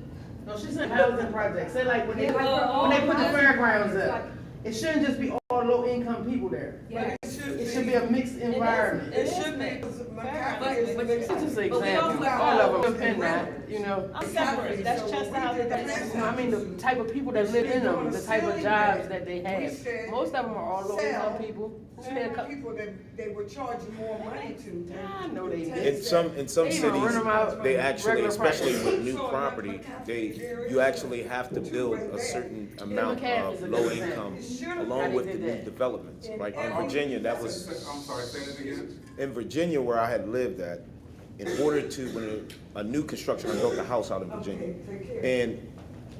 No, she said housing projects. Say like when they Yeah, put like for the fairgrounds like- up, it shouldn't just be all low income people there. Yeah. It should be a mixed environment. It should be, because McCaffrey But- is a but- mixed. It's just an But we also example. have All of them houses depend and on, you know. I'm separate, that's just how I mean, the type of people that live in them, the type of jobs that they have. said Most of them are all low income sell. people. There were people that they were charging more money to. I know they to did. In some They even cities, rent 'em out they actually, regular especially price. with new property, you actually have to build a certain amount McCaffrey's a of good low example. income along with the new developments. Like in Virginia, that was, I'm sorry, say that again? in Virginia where I had lived at, in order to, when a new construction, I built a house out in Virginia. Okay, take care. And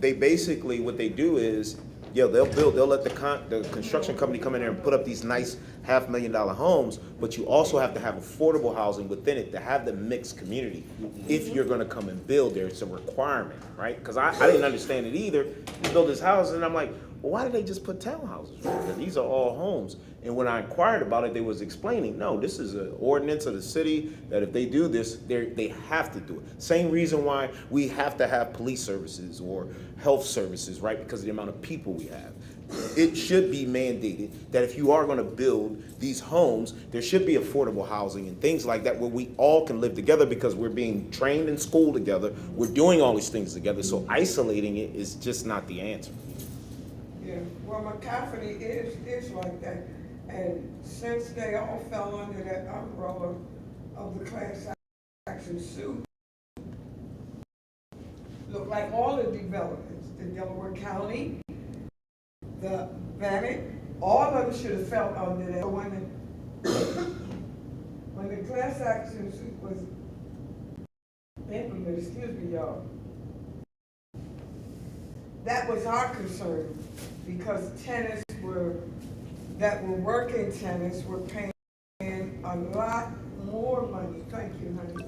they basically, what they do is, they'll let the construction company come in there and put up these nice $500,000 homes, but you also have to have affordable housing within it to have the mixed community. If you're gonna come and build there, it's a requirement, right? Because I didn't understand it either. You build this house and I'm like, well, why did they just put townhouses right there? These are all homes. And when I inquired about it, they was explaining, no, this is an ordinance of the city that if they do this, they have to do it. Same reason why we have to have police services or health services, right? Because of the amount of people we have. It should be mandated that if you are gonna build these homes, there should be affordable housing and things like that where we all can live together because we're being trained in school together. We're doing all these things together. So isolating it is just not the answer. Yeah, well, McCaffrey is like that. And since they all fell under that umbrella of the class action suit, look like all the developments, the Delaware County, the Bannock, all of them should have fell under that. When the class action suit was implemented, excuse me, y'all, that was our concern because tenants that were working tenants were paying a lot more money. Thank you, honey.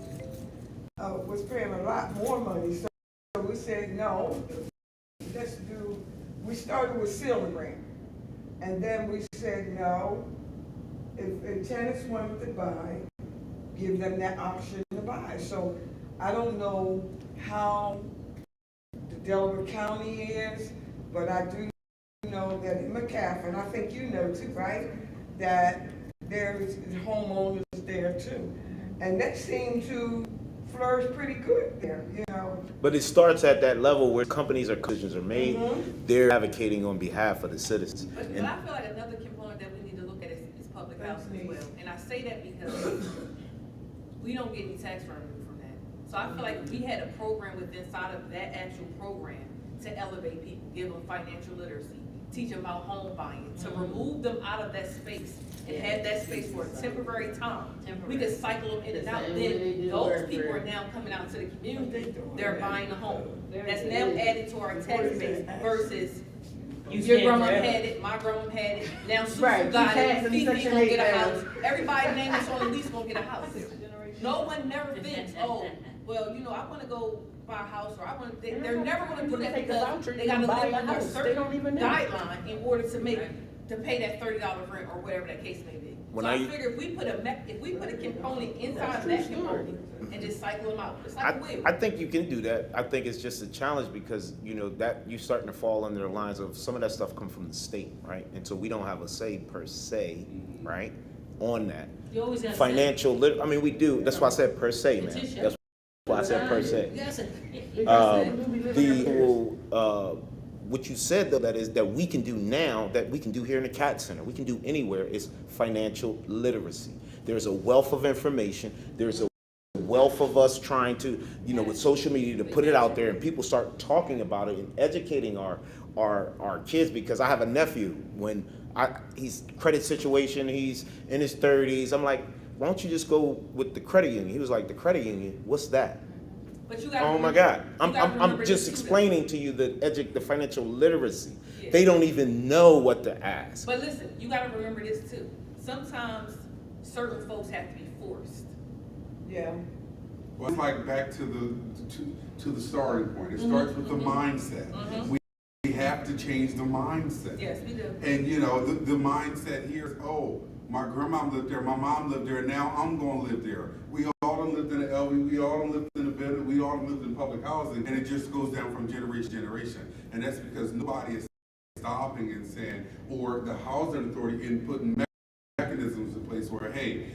Was paying a lot more money. So we said, no, we started with ceiling rent. And then we said, no, if tenants wanted to buy, give them that option to buy. So I don't know how the Delaware County is, but I do know that in McCaffrey, and I think you know too, right? That there's homeowners there too. And they seem to flourish pretty good there, you know. But it starts at that level where decisions are made. They're advocating on behalf of the citizens. But And I feel like another component that we need to look at is public housing as well. And I say that because we don't get any tax revenue from that. So I feel like we had a program within inside of that actual program to elevate people, give them financial literacy, teach them about home buying, to remove them out of that space and have that space for a temporary time. We could cycle them in and out. Then those people are now coming out to the community. They're buying a home. That's now added to our tax base versus You Your stand grandma forever. had it, my grandma had it, now Susan Right, got you it, passed Fifi Section gonna 8 get a now. house. Everybody name that's on the lease gonna get a house. No one never thinks, oh, well, you know, I wanna go buy a house, or I wanna, they're never gonna do that Take a because voucher, they you gotta can buy live a under a house. They certain don't even know. guideline in order to to pay that $30 rent or whatever that case may be. When So I I- figure if we put a component inside that component and just cycle them out, it's like a wheel. I think you can do that. I think it's just a challenge because, you know, that you're starting to fall under the lines of some of that stuff come from the state, right? And so we don't have a say per se, right, on that. You always got Financial I mean, we do. That's why I said per se, man. Petition. That's why I said per se. The The whole, what you said though, that is that we can do now, that we can do here in the CAT Center, we can do anywhere, is financial literacy. There's a wealth of information. There's a wealth of us trying to, you know, with social media to put it out there and people start talking about it and educating our kids, because I have a nephew, when he's credit situation, he's in his 30s. I'm like, why don't you just go with the credit union? He was like, the credit union, what's that? But you gotta Oh my remember- God! you gotta I'm remember just this too, explaining to you the financial literacy. Yeah. They don't even know what to ask. But listen, you gotta remember this too. Sometimes certain folks have to be forced. Yeah. Well, it's like back to the starting point. It starts with the mindset. We have to change the mindset. Yes, we do. And you know, the mindset here is, oh, my grandma lived there, my mom lived there, now I'm gonna live there. We all done lived in the LV, we all done lived in the bed, we all done lived in public housing, and it just goes down from generation to generation. And that's because nobody is stopping and saying, or the housing authority in putting mechanisms in place where, hey,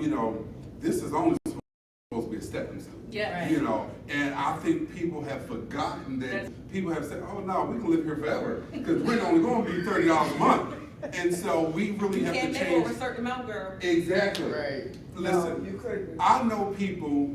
you know, this is only supposed to be a stepping stone. Yeah. You know, and I think people have forgotten that. People have said, oh no, we can live here forever, because we're only gonna be $30 a month. And so we really You have can't to make change. over a certain amount, girl. Exactly. Right. Listen, No, you couldn't. I know people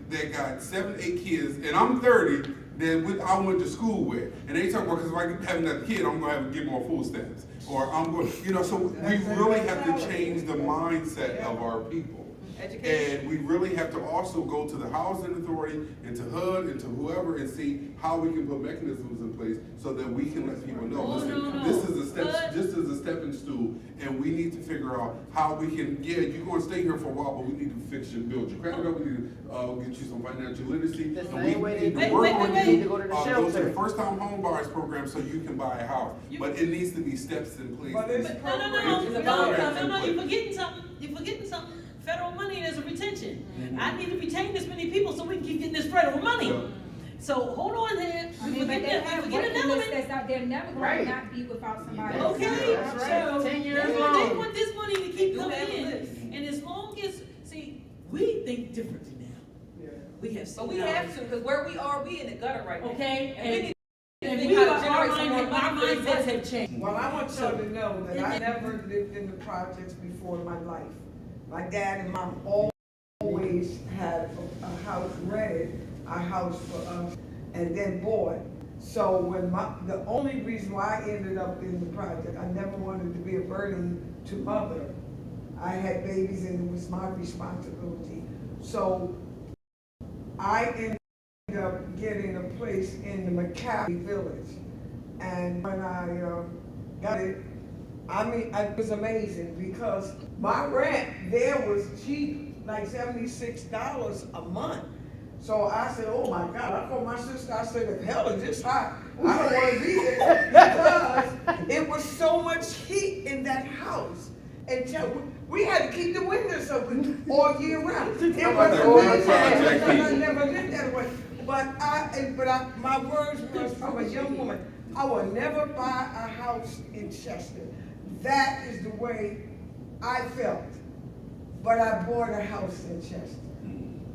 that got 7, 8 kids, and I'm 30, that I went to school with. And they talk about, because if I have another kid, I'm gonna have to get more food stamps. Or I'm going, you know, so we really have to change the mindset of our people. Education. And we really have to also go to the housing authority and to HUD and to whoever and see how we can put mechanisms in place so that we can let people know, Oh, listen, no. this is a step, this is a stepping stool, and we need to figure out how we can, yeah, you're gonna stay here for a while, but we need to fix your, build your credit up, we need to get you some financial literacy. The and same we way need they to work wait, on wait, you, to go to the go to shelter. the first time home buyers program so you can buy a house. But it needs to be steps in place. But it's No, no, no, programs. no, It's no, about- no, no, you're forgetting something, you're forgetting something. Federal money, there's a retention. I need to retain this many people so we can keep getting this federal money. Yeah. So hold on there, I we mean, but they forget have an waiting lists element. that's out there, never Right. gonna not be without somebody. Okay, That's right. so 10 years they long. want this money to They keep do coming have a in. list. And as long as, see, we think differently now. Yeah. We have. But we have to, because where we are, we in the gutter right now. Okay, And we need to and think we how are, to generate some more our money for this mindsets budget. have changed. Well, I want y'all to know that I never lived in the projects before in my life. My dad and mom always had a house rented, a house for us, and then bought. So when the only reason why I ended up in the project, I never wanted to be a burden to mother. I had babies and it was my responsibility. So I ended up getting a place in the McCaffrey Village. And when I got it, I mean, it was amazing because my rent there was cheap, like $76 a month. So I said, oh my God, I called my sister, I said, if hell is this hot, I don't want to be there because it was so much heat in that house. And we had to keep the windows open all year round. It was amazing. I never lived that way. But my words was from a young woman, I will never buy a house in Chester. That is the way I felt. But I bought a house in Chester.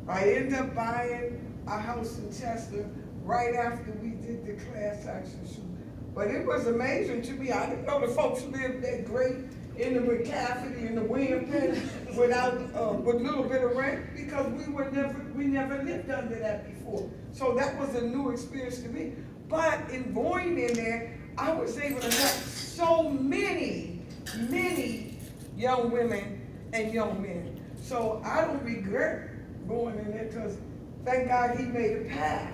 I ended up buying a house in Chester right after we did the class action suit. But it was amazing to me. I didn't know the folks lived that great in the McCaffrey and the William Penn without with a little bit of rent because we never lived under that before. So that was a new experience to me. But in going in there, I was able to help so many young women and young men. So I don't regret going in there because thank God he made a path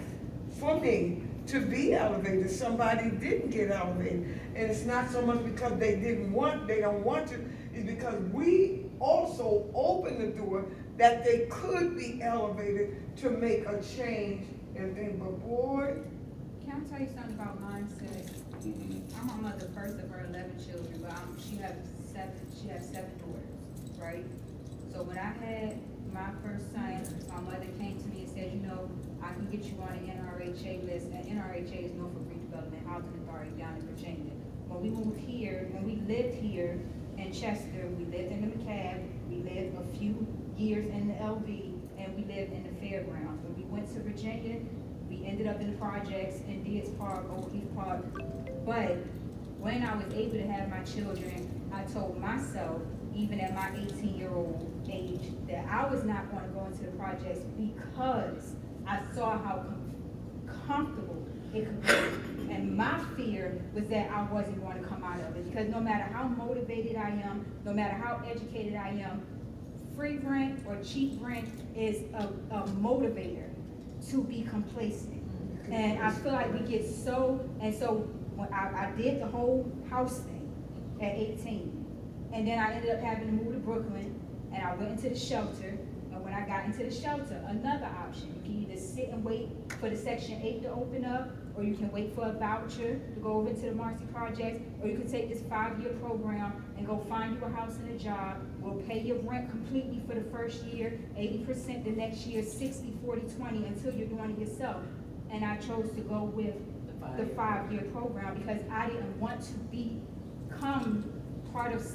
for me to be elevated. Somebody didn't get elevated. And it's not so much because they don't want to, it's because we also opened the door that they could be elevated to make a change and then, but boy, Can I tell you something about mindset? I'm a mother first of her 11 children, but she has seven daughters, right? So when I had my first son, my mother came to me and said, I can get you on an NRHA list, and NRHA is Norfolk Redevelopment Housing Authority down in Virginia. When we moved here, when we lived here in Chester, we lived in the McCab, we lived a few years in the LV, and we lived in the Fairgrounds. When we went to Virginia, we ended up in the projects in Deers Park, Oak Heath Park. But when I was able to have my children, I told myself, even at my 18-year-old age, that I was not going to go into the projects because I saw how comfortable it could be. And my fear was that I wasn't going to come out of it, because no matter how motivated I am, no matter how educated I am, free rent or cheap rent is a motivator to be complacent. And I feel like we get so when I did the whole house thing at 18. And then I ended up having to move to Brooklyn, and I went into the shelter. And when I got into the shelter, another option, you can either sit and wait for the Section 8 to open up, or you can wait for a voucher to go over to the Marcy Projects, or you can take this 5-year program and go find you a house and a job. We'll pay your rent completely for the first year, 80% the next year, 60, 40, 20, until you're doing it yourself. And I chose to go with the 5-year program because I didn't want to become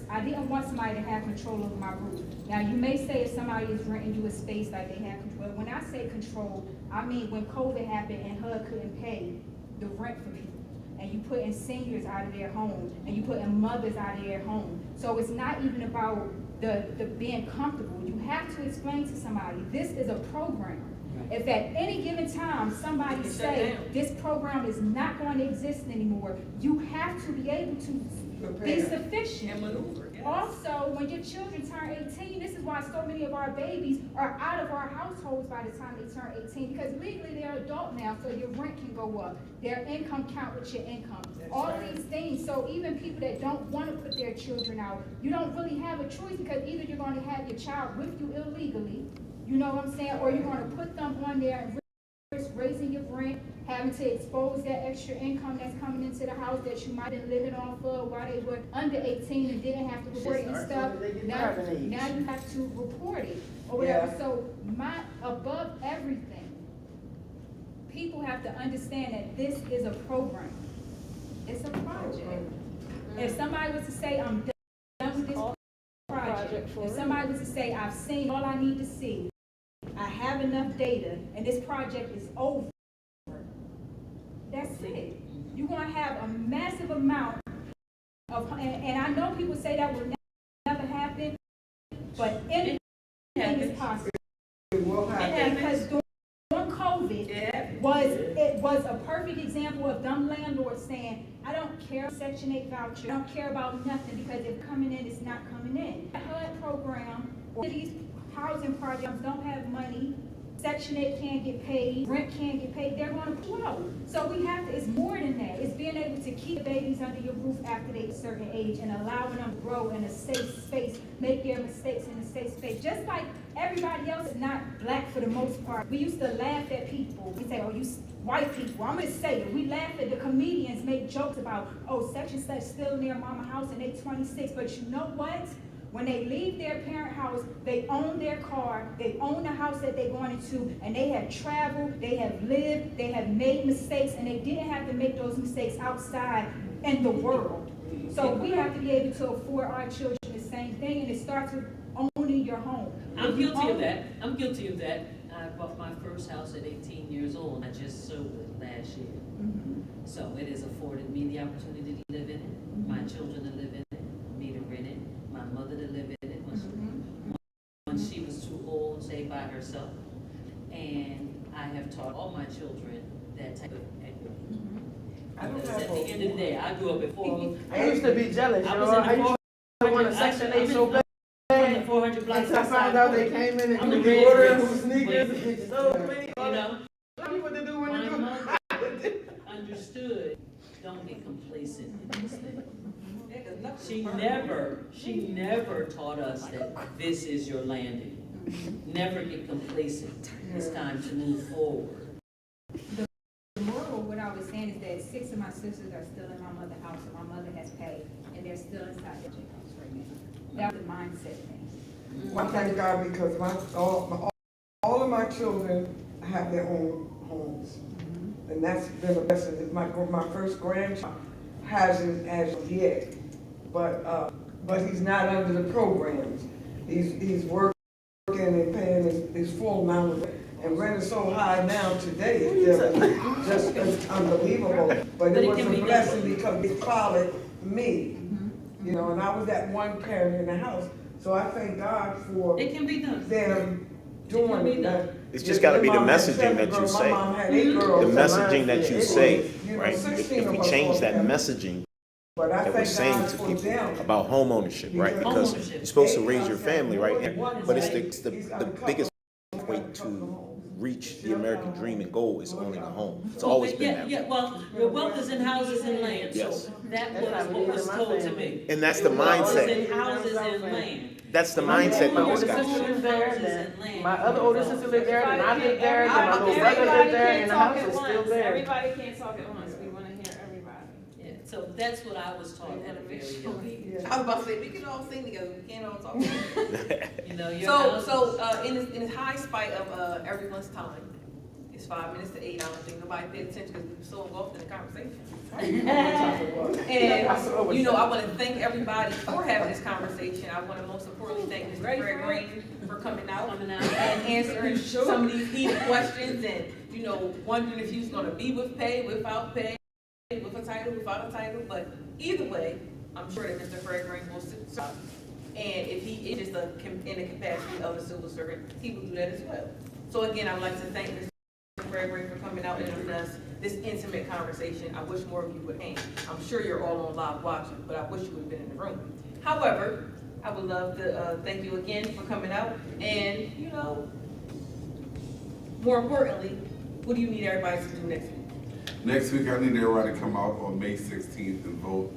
I didn't want somebody to have control over my roof. Now, you may say if somebody is renting you a space like they have control. When I say control, I mean when COVID happened and HUD couldn't pay the rent for people, and you putting seniors out of their home, and you putting mothers out of their home. So it's not even about the being comfortable. You have to explain to somebody, this is a program. If at any given time somebody say this program is not going to exist anymore, you have to be able to be sufficient. And maneuver, yes. Also, when your children turn 18, this is why so many of our babies are out of our households by the time they turn 18, because legally they're adult now, so your rent can go up. Their income count with your income. All of these things. So even people that don't want to put their children out, you don't really have a choice, because either you're going to have your child with you illegally, you know what I'm saying, or you're going to put them on there and risk raising your rent, having to expose that extra income that's coming into the house that you might have been living off of while they were under 18 and didn't have to report it and stuff. Now you have to report it or whatever. Yeah. So above everything, people have to understand that this is a program. It's a project. If somebody was to say, I'm done with this project, if somebody was to say, I've seen all I need to see, I have enough data, and this project is over, that's it. You're going to have a massive amount of, and I know people say that will never happen, but anything is possible. Because during COVID, it was a perfect example of them landlords saying, I don't care Section 8 voucher, I don't care about nothing, because if coming in, it's not coming in. The HUD program, or these housing projects don't have money, Section 8 can't get paid, rent can't get paid, they're going to flow. So we have to, it's more than that. It's being able to keep the babies under your roof after they're a certain age and allowing them to grow in a safe space, make their mistakes in a safe space. Just like everybody else is not black for the most part. We used to laugh at people. We say, oh, you white people. I'm going to say it. We laugh at the comedians, make jokes about, oh, such and such still in their mama house and they 26. But you know what? When they leave their parent house, they own their car, they own the house that they're going into, and they have traveled, they have lived, they have made mistakes, and they didn't have to make those mistakes outside in the world. So we have to be able to afford our children the same thing, and it starts with owning your home. I'm guilty of that. I'm guilty of that. I bought my first house at 18 years old. I just sold it last year. Mm-hmm. So it has afforded me the opportunity to live in it, my children to live in it, me to rent it, my mother to live in it when she was too old, stay by herself. And I have taught all my children that type of equity. Because at the end of the day, I grew up at 4. I used to be jealous, I you was know. in the I used to want a Section 8 so bad. I'm in the 400 blocks. Until I found out they came in I'm and the ordered red who sneakers bricks. and so many. You know? Tell me what to do when My you do. mother, understood, don't get complacent in this thing. Yeah, 'cause nothing's She never taught us that this is your landing. Never get complacent. It's time to move forward. The moral, what I was saying is that 6 of my sisters are still in my mother's house, and my mother has paid, and they're still inside the house right now. That was a mindset thing. I thank God because all of my children have their own homes. And that's been a blessing. My first grandchild hasn't as of yet, but he's not under the programs. He's working and paying his full amount of rent. And rent is so high now today, it's just unbelievable. But it was a blessing because it followed me, you know, and I was that one parent in the house. So I thank God for It can be done. them doing that. It's just gotta be the My mom had messaging 7 that you girls, say. My mom had 8 The girls. messaging that you say, You know, right? 16 If we of us change all that have. messaging But I that we're thank saying God to for people them. about home ownership, right? Because Homeownership. you're supposed to raise your family, right? But it's the biggest way to reach the American dream and goal is owning a home. It's always been that way. Yeah, well, your wealth is in houses and land, so Yes. that was what was told to me. And that's the Wealth is mindset. in houses and land. That's the mindset My that older just got sister shifted. lives there, then my other older sister lives there, then I live there, then my little brother Everybody lives there, can't and the talk house at is still once. there. Everybody can't talk at once, we wanna hear everybody. Yeah, so that's what I was taught at a very young age. I was about to say, we can all sing together, we can't all talk together. You know, your house. In high spite of everyone's time, it's 5 minutes to 8, I don't think nobody paid attention because we were so involved in the conversation. And, you know, I want to thank everybody for having this conversation. I want to most importantly thank Mr. Fred Green for coming out and answering some of these heated questions and, you know, wondering if he was going to be with pay, without pay, with a title, without a title. But either way, I'm sure that Mr. Fred Green will serve. And if he is just in the capacity of a civil servant, he will do that as well. So again, I would like to thank Mr. Fred Green for coming out and giving us this intimate conversation. I wish more of you would hang. I'm sure you're all on live watching, but I wish you would have been in the room. However, I would love to thank you again for coming out. And, you know, more importantly, what do you need everybody to do next week? Next week, I need everybody to come out on May 16th and vote.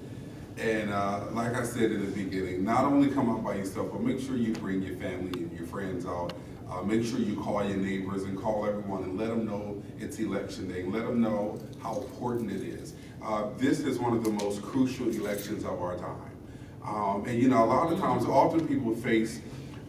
And like I said in the beginning, not only come out by yourself, but make sure you bring your family and your friends out. Make sure you call your neighbors and call everyone and let them know it's election day. Let them know how important it is. This is one of the most crucial elections of our time. And you know, a lot of times, often people face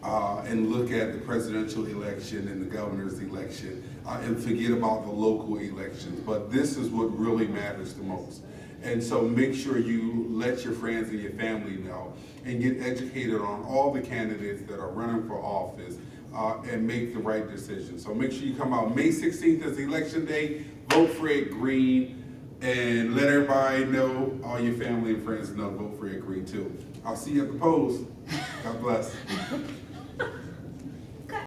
and look at the presidential election and the governor's election and forget about the local elections. But this is what really matters the most. And so make sure you let your friends and your family know and get educated on all the candidates that are running for office and make the right decision. So make sure you come out. May 16th is election day. Vote Fred Green and let everybody know, all your family and friends know, vote Fred Green too. I'll see you at the polls. God bless.